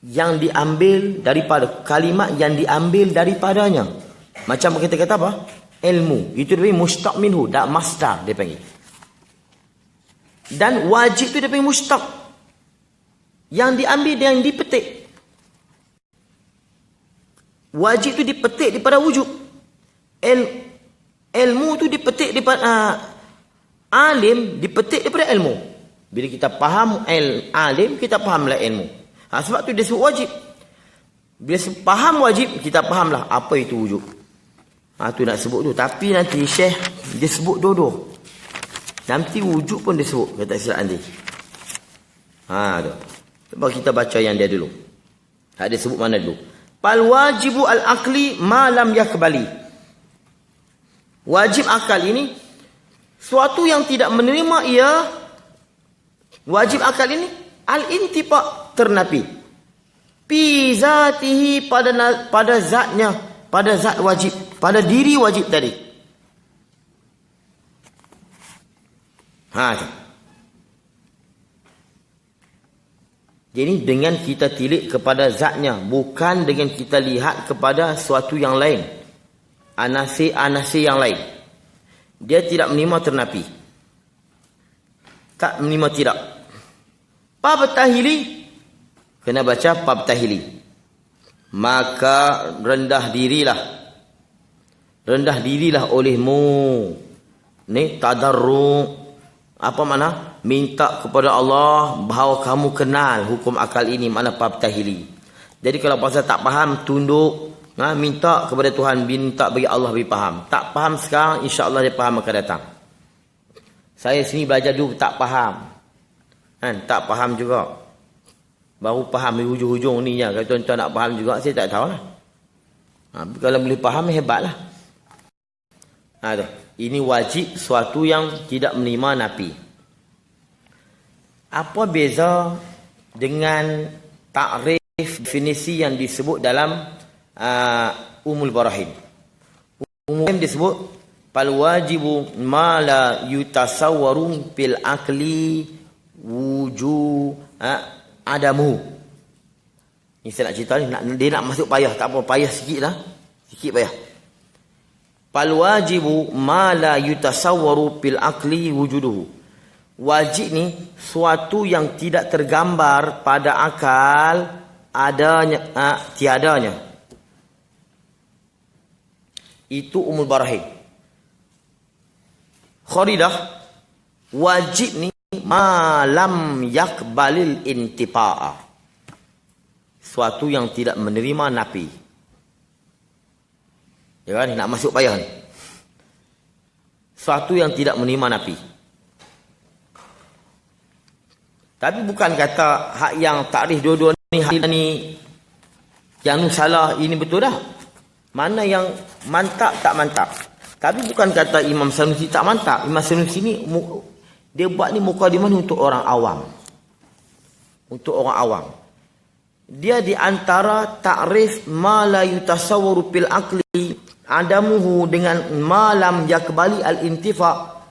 Speaker 2: yang diambil daripada kalimat yang diambil daripadanya. Macam kita kata apa? Ilmu. Itu dia panggil mushtaq minhu, dak masdar dia panggil. Dan wajib tu dia panggil mushtaq, yang diambil dan yang dipetik. Wajib tu dipetik daripada wujub. Ilmu tu dipetik daripada alim, dipetik daripada ilmu. Bila kita faham alim, kita fahamlah ilmu. Sebab tu dia sebut wajib. Bila faham wajib, kita fahamlah apa itu wujub. Tu nak sebut tu. Tapi nanti Syekh dia sebut dua-dua. Nanti wujub pun dia sebut, kata silap nanti. Tu. Sebab kita baca yang dia dulu. Dia sebut mana dulu? Fal wajibu al-aqli ma lam yakbali. Wajib akal ini suatu yang tidak menerima ia. Wajib akal ini al-intifa, ternapi. Fi zatihi, pada zatnya, pada zat wajib, pada diri wajib tadi. Jadi dengan kita tilik kepada zatnya, bukan dengan kita lihat kepada suatu yang lain, anasi-anasi yang lain. Dia tidak menerima ternapi. Tak menerima tidak. Bab tahili, kena baca bab tahili. Maka rendah dirilah olehmu. Ni tadarru'. Apa makna? Minta kepada Allah bahawa kamu kenal hukum akal ini, makna bab tahili. Jadi kalau pasal tak faham, tunduk, minta kepada Tuhan, minta bagi Allah bagi faham. Tak faham sekarang, insya-Allah dia faham akan datang. Saya sini belajar dulu tak faham. Tak faham juga. Baru faham hujung-hujung ni ya. Kalau tuan-tuan nak faham juga, saya tak tahulah. Kalau boleh faham, hebatlah. Tu. Ini wajib suatu yang tidak menerima nafi. Apa beza dengan takrif definisi yang disebut dalam Umul Barahin? Umum disebut fal wajibu ma la yutasawwaru fil akli adamu. Ni saya nak cerita ni, dia nak masuk payah, tak apa, payah sikit lah. Sikit payah. Fal wajibu ma la yutasawwaru fil akli wujuduhu. Wajib ni suatu yang tidak tergambar pada akal adanya, tiadanya. Itu Umul Barahin. Kharidah, wajib ni malam yakbalil intifa'a. Suatu yang tidak menerima nafi. Ya kan? Nak masuk payah ni. Suatu yang tidak menerima nafi. Tapi bukan kata hak yang takrif dua-dua ni, hak ni yang ni salah, ini betul dah. Mana yang mantap tak mantap. Tapi bukan kata Imam Sanusi tak mantap. Imam Sanusi ni dia buat ni mukadimah untuk orang awam. Untuk orang awam. Dia di antara takrif ma la yutasawwaru fil aqli adamuhu dengan ma lam yakbali al-intifa'.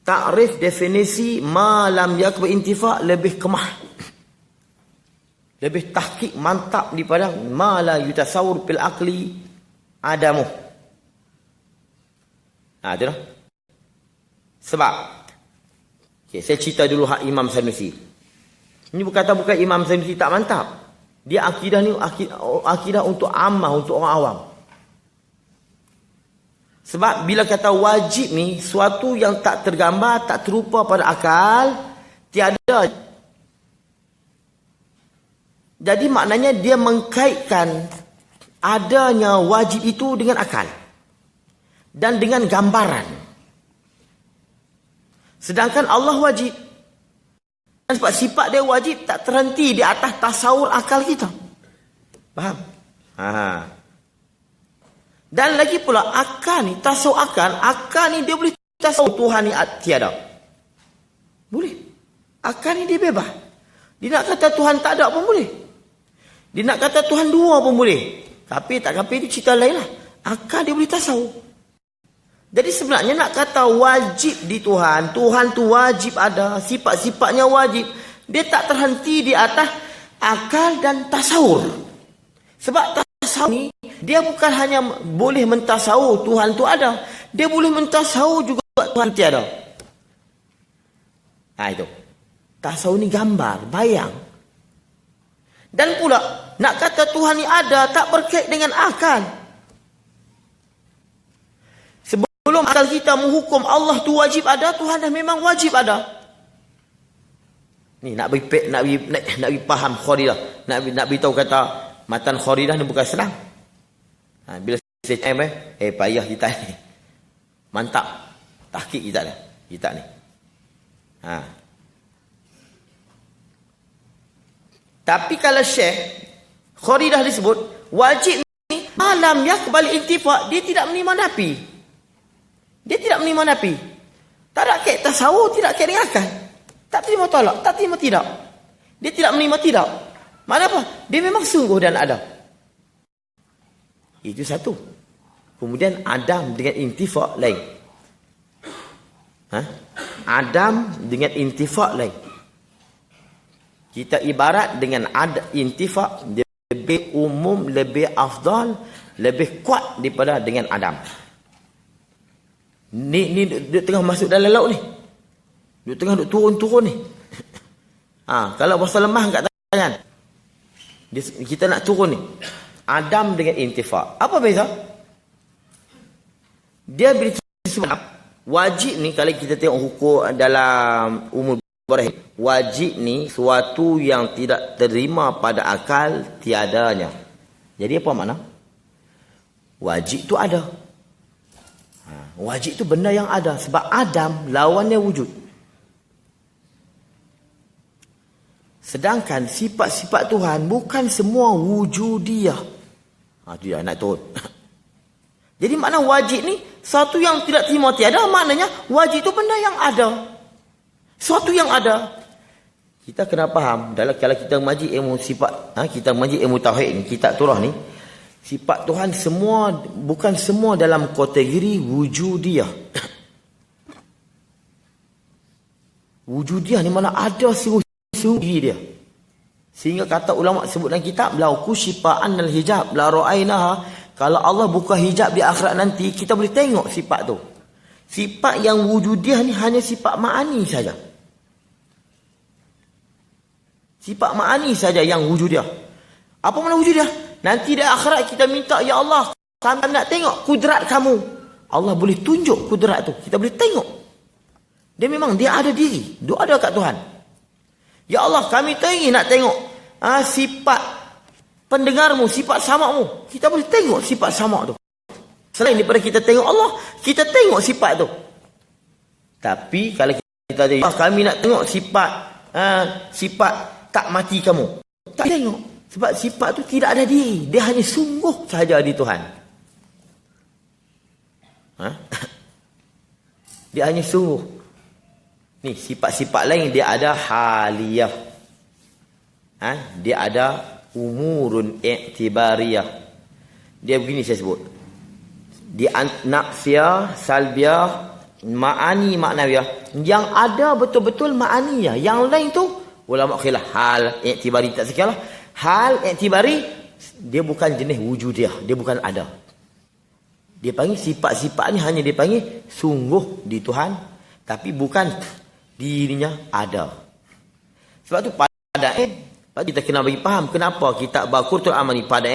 Speaker 2: Takrif definisi ma lam yakbali intifa' lebih kemah. Lebih tahqiq, mantap daripada ma la yutasawwaru fil aqli adamuh. Itu dah. Sebab saya cerita dulu hak Imam Sanusi. Ini bukan Imam Sanusi tak mantap. Dia akidah ni akidah untuk ammah, untuk orang awam. Sebab bila kata wajib ni suatu yang tak tergambar, tak terupa pada akal, tiada. Jadi maknanya dia mengkaitkan adanya wajib itu dengan akal dan dengan gambaran. Sedangkan Allah wajib. Sebab sifat dia wajib tak terhenti di atas tasawur akal kita. Faham? Dan lagi pula akal ni, tasawur akal ni dia boleh tasawur Tuhan ni tiada. Boleh. Akal ni dia bebas. Dia nak kata Tuhan tak ada pun boleh. Dia nak kata Tuhan dua pun boleh. Tapi itu cerita lain lah. Akal dia boleh tasawur. Jadi sebenarnya nak kata wajib di Tuhan, Tuhan tu wajib ada, sifat-sifatnya wajib, dia tak terhenti di atas akal dan tasawur. Sebab tasawur ni, dia bukan hanya boleh mentasawur Tuhan tu ada, dia boleh mentasawur juga Tuhan tiada. Itu. Tasawur ni gambar, bayang. Dan pula, nak kata Tuhan ni ada, tak berkait dengan akal. Sebelum akal kita menghukum Allah tu wajib ada, Tuhan dah memang wajib ada. Ni nak bagi faham Kharidah. Nak beritahu kata matan Kharidah ni bukan senang. Bila saya payah kita ni. Mantap. Tahqiq kita dah. Kita ni. Tapi kalau Syekh Kharidah disebut wajib ni malam yakbal intifa', dia tidak menerima nafi. Dia tidak menerima nafi. Tak ada kait tasawur, tidak kait dengan akal. Tak terima tolak, tak terima tidak. Dia tidak menerima tidak. Mana apa? Dia memang sungguh dan ada. Itu satu. Kemudian Adam dengan intifa' lain. Adam dengan intifa' lain. Kita ibarat dengan intifa' dia lebih umum, lebih afdal, lebih kuat daripada dengan Adam. Ni dia tengah masuk dalam laut ni. Dia tengah duk turun-turun ni. Kalau bahasa lemah angkat tangan. Kita nak turun ni. Adam dengan intifa'. Apa beza? Dia bila sebab wajib ni, kalau kita tengok hukum dalam Umul Barahin, wajib ni suatu yang tidak terima pada akal tiadanya. Jadi apa makna? Wajib tu ada. Wajib tu benda yang ada. Sebab Adam lawannya wujud. Sedangkan sifat-sifat Tuhan bukan semua wujudiyah. Itu dia nak turun. Jadi makna wajib ni satu yang tidak terima tiada, maknanya wajib itu benda yang ada. Suatu yang ada. Kita kena faham dalam kalau kita mengaji ilmu sifat, kita mengaji ilmu tauhid ni, kitab turah ni, sifat Tuhan semua bukan semua dalam kategori wujudiyah. Wujudiyah ni mana ada sungguh dia. Sehingga kata ulama sebut dalam kitab, lau kushifa'an al-hijab la ra'ainaha, kalau Allah buka hijab di akhirat nanti, kita boleh tengok sifat tu. Sifat yang wujudiyah ni hanya sifat ma'ani saja. Sifat ma'ani saja yang wujudiyah. Apa makna wujudiyah? Nanti di akhirat kita minta, ya Allah, kami nak tengok kudrat kamu. Allah boleh tunjuk kudrat tu. Kita boleh tengok. Dia memang dia ada diri. Dia ada kat Tuhan. Ya Allah, kami ingin nak tengok sifat pendengarmu, sifat samakmu. Kita boleh tengok sifat samak tu. Selain daripada kita tengok Allah, kita tengok sifat tu. Tapi kalau kita tengok, kami nak tengok sifat tak mati kamu. Tak tengok. Sebab sifat tu tidak ada diri. Dia hanya sungguh sahaja di Tuhan. Dia hanya sungguh. Ni sifat-sifat lain dia ada haliyah. Dia ada umurun i'tibariyah. Dia begini saya sebut. Dia nafsiyah, salbiyah, ma'ani, ma'nawiyah. Yang ada betul-betul ma'aniyah. Yang lain tu ulama khilaf. Hal i'tibari tak sekianlah. Hal i'tibari dia bukan jenis wujudiyah. Dia bukan ada. Dia panggil sifat-sifat ni hanya dia panggil sungguh di Tuhan. Tapi bukan dirinya ada. Sebab tu pada kita kena bagi faham kenapa kitab Baquratul Amal ni pada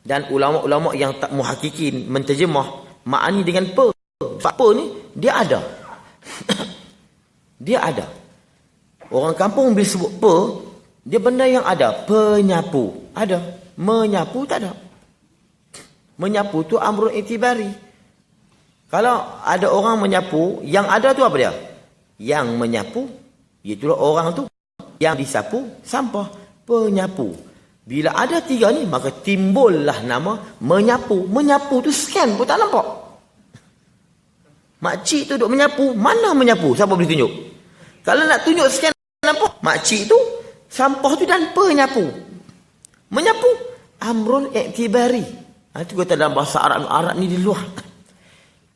Speaker 2: dan ulama-ulama yang tak muhakkikin menterjemah makni dengan apa ni dia ada. Dia ada. Orang kampung bila sebut dia benda yang ada. Penyapu ada, menyapu tak ada. Menyapu tu amrun itibari. Kalau ada orang menyapu, yang ada tu apa dia? Yang menyapu, itulah orang tu. Yang disapu, sampah. Penyapu. Bila ada tiga ni, maka timbullah nama menyapu. Menyapu tu scan pun tak nampak. Makcik tu duk menyapu, mana menyapu? Siapa boleh tunjuk? Kalau nak tunjuk scan nampak, makcik tu, sampah tu dan penyapu. Menyapu, amrun i'tibari. Itu kata dalam bahasa Arab ni di luar.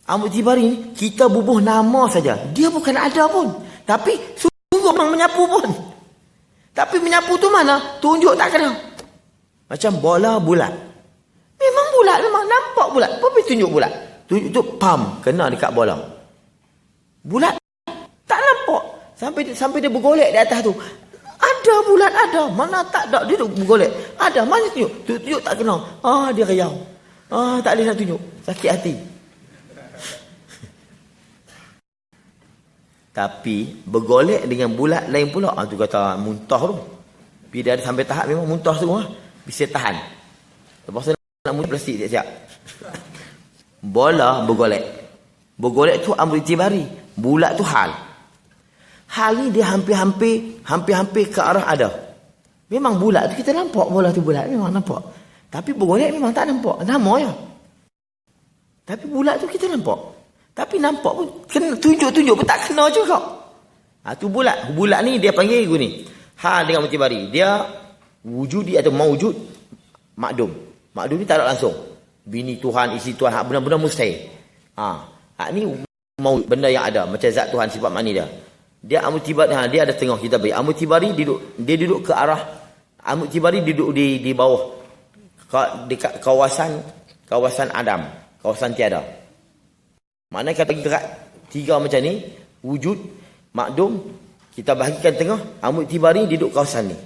Speaker 2: Amrun i'tibari ni, kita bubuh nama saja. Dia bukan ada pun. Tapi sungguh memang menyapu pun. Tapi menyapu tu mana? Tunjuk tak kena. Macam bola bulat. Memang bulat, memang nampak bulat. Apa tunjuk bulat? Tunjuk tu pam, kena dekat bola. Bulat tak nampak. Sampai dia bergolek di atas tu. Ada bulat ada. Mana tak ada. Dia duk bergolek. Ada. Mana tunjuk? Tunjuk tak kena. Dia riau. Tak boleh nak tunjuk. Sakit hati. Tapi bergolek dengan bulat lain pula. Tu kata muntah tu. Bila dia ada sampai tahap memang muntah tu. Bisa tahan. Lepas tu nak muntah plastik siap-siap. Bola bergolek. Bergolek tu amr itibari. Bulat tu hal. Hal ni dia hampir-hampir ke arah ada. Memang bulat tu kita nampak bola tu bulat. Memang nampak. Tapi bergolek memang tak nampak. Nama ya. Tapi bulat tu kita nampak. Tapi nampak pun kena tunjuk-tunjuk pun tak kena juga. Tu bulat. Bulat ni dia panggil gini. Hal dengan itibari. Dia wujudi atau mawujud makdum. Makdum ni tak ada langsung. Bini Tuhan, isi Tuhan, benar-benar mustahil. Ni mawujud, benda yang ada. Macam zat Tuhan, sifat makni dia. Dia amutibari, dia ada tengah kita beri. Amutibari dia duduk ke arah. Amutibari duduk di bawah. Dekat kawasan Adam. Kawasan tiada. Maknanya kata gerak tiga macam ni. Wujud, makdum. Kita bahagikan tengah. Amutibari duduk kawasan ni.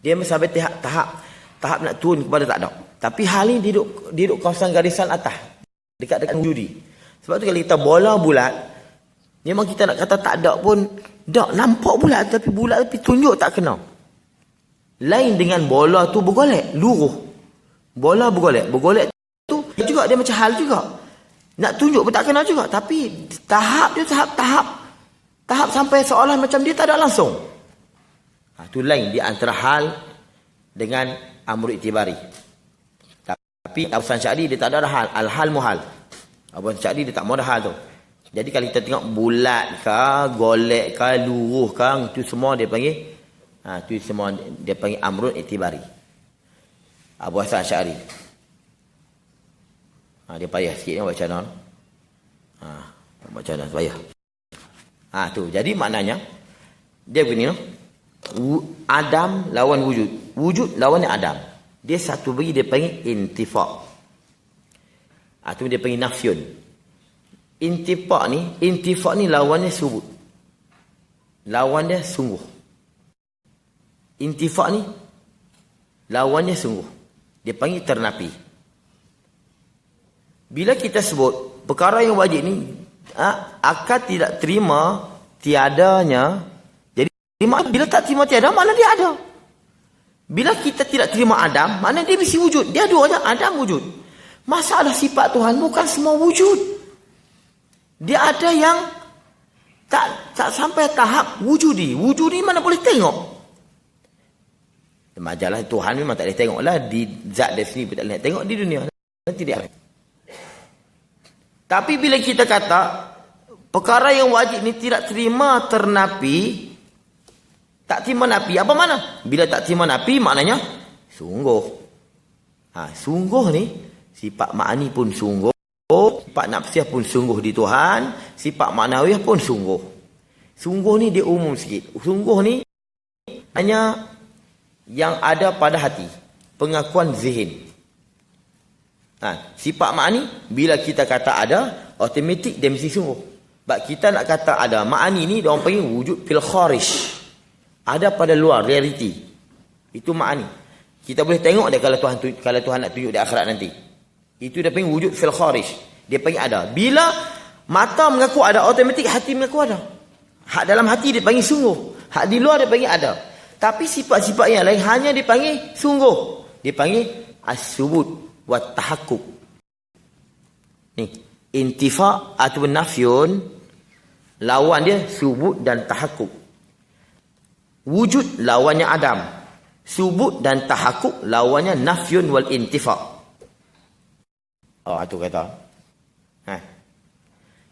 Speaker 2: Dia sampai tahap nak turun kepada tak ada. Tapi hal ni duduk kawasan garisan atas. Dekat wujudi. Sebab tu kalau kita bola bulat. Memang kita nak kata tak ada pun. Tak nampak bulat. Tapi bulat tapi tunjuk tak kena. Lain dengan bola tu bergolek. Luruh. Bola bergolek. Bergolek tu juga dia macam hal juga. Nak tunjuk pun tak kena juga. Tapi tahap dia tahap sampai seolah macam dia tak ada langsung. Itu lain di antara hal dengan amru i'tibari. Tapi Abu Hasan Sya'ri dia tak ada hal, al-hal muhal. Abu Hasan Sya'ri dia tak mau ada hal tu. Jadi kalau kita tengok bulat ke, golek ke, luruh ke, itu semua dia panggil itu semua dia panggil amrun i'tibari. Abu Hasan Sya'ri. Dia payah sikit baca non. Baca non payah. Tu. Jadi maknanya dia begini no. Adam lawan wujud. Wujud lawannya Adam. Dia satu bagi dia panggil intifa'. Itu dia panggil nafyun. Intifa' ni lawannya subut. Lawannya sungguh. Intifa' ni lawannya sungguh. Dia panggil ternapi. Bila kita sebut perkara yang wajib ni akan tidak terima tiadanya. Jadi bila tak terima tiada, mana dia ada. Bila kita tidak terima Adam, mana dia mesti wujud. Dia dua aja, Adam wujud. Masalah sifat Tuhan bukan semua wujud. Dia ada yang tak sampai tahap wujudi. Wujudi mana boleh tengok. Majalah Tuhan memang tak boleh tengok lah. Di zat dia sendiri pun tak boleh tengok di dunia. Nanti dia. Tapi bila kita kata perkara yang wajib ni tidak terima ternapi, tak terima napi, apa mana? Bila tak terima napi maknanya sungguh. Sungguh ni sifat ma'ani pun sungguh, sifat nafsiyah pun sungguh di Tuhan, sifat ma'nawiyah pun sungguh. Sungguh ni dia umum sikit. Sungguh ni hanya yang ada pada hati, pengakuan zihin. Sifat ma'ani bila kita kata ada, automatik dia mesti sungguh. Sebab kita nak kata ada, ma'ani ni dia orang panggil wujud fil kharij. Ada pada luar, reality. Itu ma'ani. Kita boleh tengok dia kalau Tuhan nak tunjuk di akhirat nanti. Itu dia panggil wujud fil kharij. Dia panggil ada. Bila mata mengaku ada, automatik hati mengaku ada. Hak dalam hati dia panggil sungguh. Hak di luar dia panggil ada. Tapi sifat-sifat yang lain hanya dipanggil sungguh. Dia panggil as-subut wa tahakkuk. Ni, intifa' atau nafyun, lawan dia subut dan tahakkuk. Wujud lawannya Adam. Subut dan tahakkuk lawannya nafyun wal intifa'. Itu kata.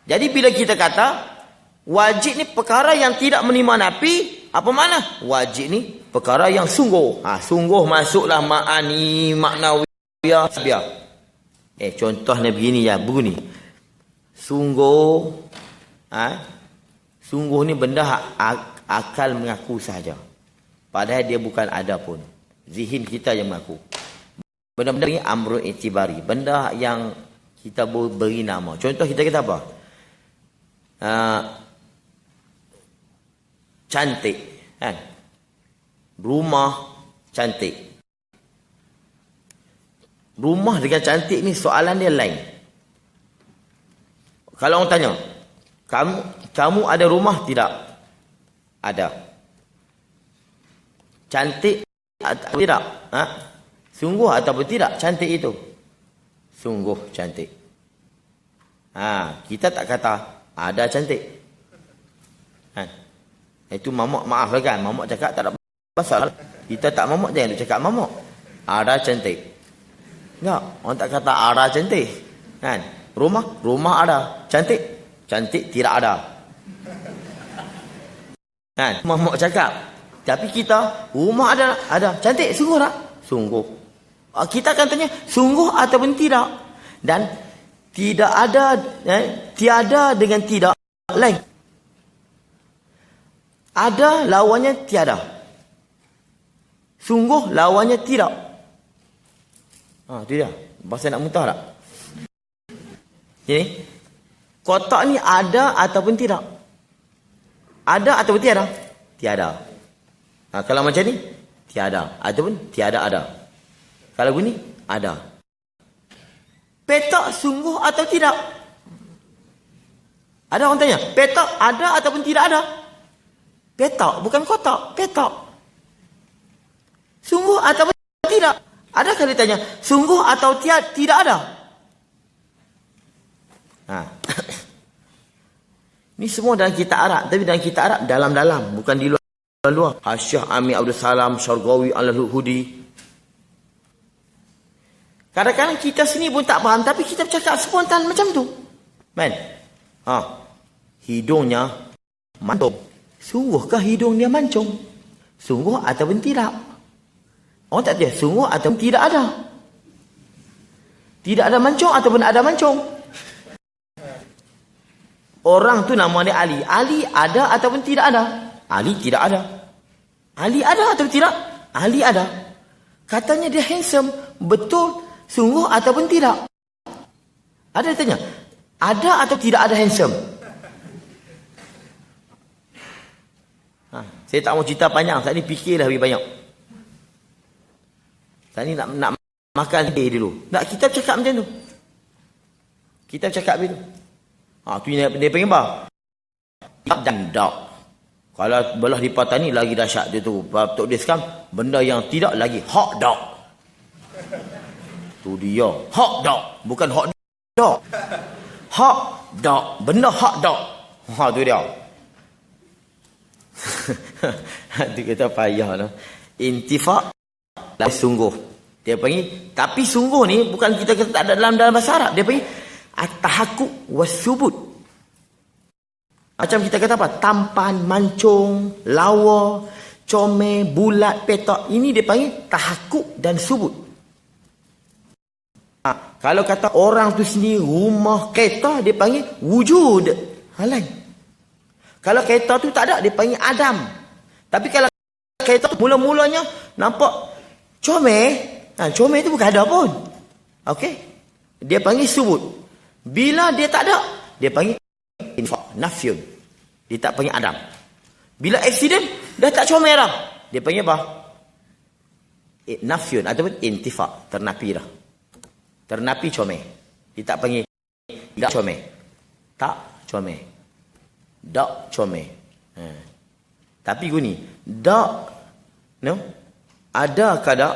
Speaker 2: Jadi bila kita kata wajib ni perkara yang tidak menerima nafi, apa makna? Wajib ni perkara yang sungguh. Sungguh masuklah ma'ani, maknawiyah, biar. Contohnya begini ya, begini. Sungguh, sungguh ni benda akal mengaku sahaja. Padahal dia bukan ada pun. Zihin kita yang mengaku. Benda-benda ini amrun i'tibari. Benda yang kita beri nama. Contoh kita kata apa? Cantik. Rumah cantik. Rumah dengan cantik ni soalan dia lain. Kalau orang tanya, kamu ada rumah tidak? Ada. Cantik atau tidak? Sungguh ataupun tidak cantik itu? Sungguh cantik. Kita tak kata ada cantik. Itu mamak maaf lah kan. Mamak cakap tak ada pasal. Kita tak mamak jangan cakap mamak. Ada cantik. Tak, orang tak kata ada cantik. Kan? Rumah ada. Cantik tidak ada. Kan? Mamak cakap. Tapi kita rumah ada. Cantik sungguh tak? Sungguh. Kita akan tanya sungguh ataupun tidak. Dan tidak ada, tiada dengan tidak lain. Ada lawannya tiada. Sungguh lawannya tidak. Itu dia. Bahasa nak muntah tak? Jadi, kotak ni ada ataupun tidak? Ada ataupun tiada? Tiada. Kalau macam ni, tiada. Ataupun tiada ada. Kalau begini, ada. Petak sungguh atau tidak? Ada orang tanya, petak ada ataupun tidak ada? Petak, bukan kotak. Petak. Sungguh ataupun tidak? Adakah dia tanya, sungguh atau tidak ada? Ini semua dalam kitab Arab. Tapi dalam kitab Arab, dalam-dalam. Bukan di luar. luar. Syekh Amir Abdul Salam Syargawi Al-Hudi. Kadang-kadang kita sini pun tak faham, tapi kita bercakap spontan macam tu. Man. Hidungnya mancung. Sungguhkah hidung dia mancung? Sungguh ataupun tidak? Orang tak tahu sungguh ataupun tidak ada. Tidak ada mancung ataupun ada mancung. Orang tu nama dia Ali. Ali ada ataupun tidak ada? Ali tidak ada. Ali ada ataupun tidak? Ali ada. Katanya dia handsome. Betul? Sungguh ataupun tidak? Ada tanya. Ada atau tidak ada handsome? Saya tak mau cerita panjang. Saat ni fikirlah lebih banyak. Saat ni nak makan dulu. Nak kita cakap macam tu. Kita cakap begitu. Tu dia panggil apa? Dan tak. Kalau belah di patah ni lagi dahsyat dia tu. Tok dia sekarang benda yang tidak lagi hot dog. Tu dia. Hot dog. Bukan hot dog. Hot dog. Benda hot dog. Tu dia. Itu kita payah lah. Intifak sungguh. Dia panggil. Tapi sungguh ni bukan kita kata tak ada dalam bahasa Arab. Dia panggil at-tahakkuk was-subut. Macam kita kata apa? Tampan, mancung, lawa, comel, bulat, petak. Ini dia panggil tahakkuk dan subut. Kalau kata orang tu sendiri rumah kereta, dia panggil wujud. Lain. Kalau kereta tu tak ada, dia panggil adam. Tapi kalau kereta tu mula-mulanya nampak comel, comel tu bukan ada pun. Okey? Dia panggil subut. Bila dia tak ada, dia panggil infaq, nafyun. Dia tak panggil adam. Bila accident, dah tak comel dah. Dia panggil apa? Nafyun ataupun intifaq, ternapi dah. Ternapi comel. Dia tak panggil tak comel. Tak comel. Tak comel. Tapi gini, tak, no? Ada kadang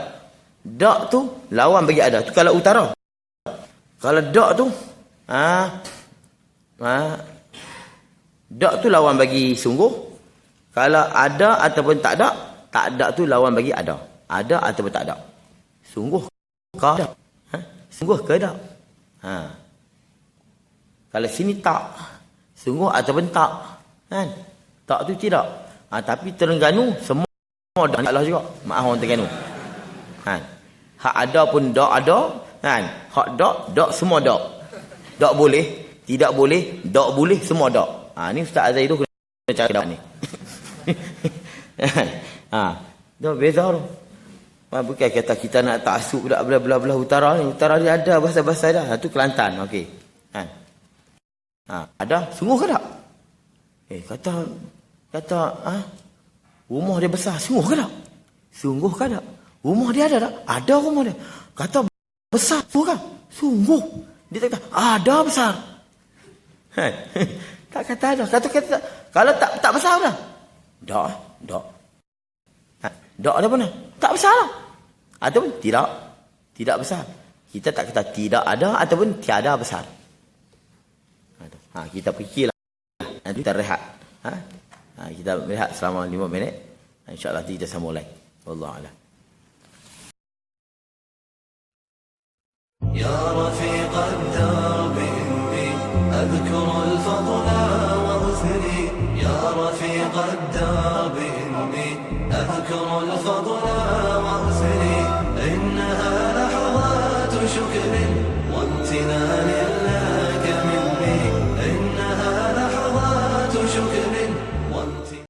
Speaker 2: tak tu lawan bagi ada. Tu kalau utara. Kalau tak tu dak tu lawan bagi sungguh. Kalau ada ataupun tak ada tu lawan bagi ada. Ada ataupun tak ada. Sungguh ke ada? Sungguh ke tak? Kalau sini tak. Sungguh ataupun tak. Kan? Tak tu tidak. Tapi Terengganu semua dak Allah juga. Maaf orang Terengganu. Hak ada pun dak ada. Kan? Hak dak semua dak. Dak boleh, tidak boleh, dak boleh, semua dak. Ni Ustaz Azai tu kena cakap ni. Dah beza tu. Bukan kata kita nak taksub dak belah-belah utara ni. Utara dia ada bahasa-bahasa dah. Tu Kelantan, okey. Ada sungguh ke tak? Kata rumah dia besar, sungguh ke tak? Sungguh ke tak? Rumah dia ada tak? Ada rumah dia. Kata besar, sungguh ke? Sungguh. Dia kata ada besar. Tak kata ada. Kata kalau tak besar dah. Tak. Tak ada mana? Tak besar lah. Ataupun tidak besar. Kita tak kata tidak ada ataupun tiada besar. Kita fikirlah. Nanti kita rehat. Kita rehat selama 5 minit. InsyaAllah kita sambung lagi. Wallahualam.
Speaker 1: يا رفيق الدرب إني أذكر الفضل وحسني يا رفيق الدرب إني أذكر الفضل وحسني إنها لحظات شكر وامتنان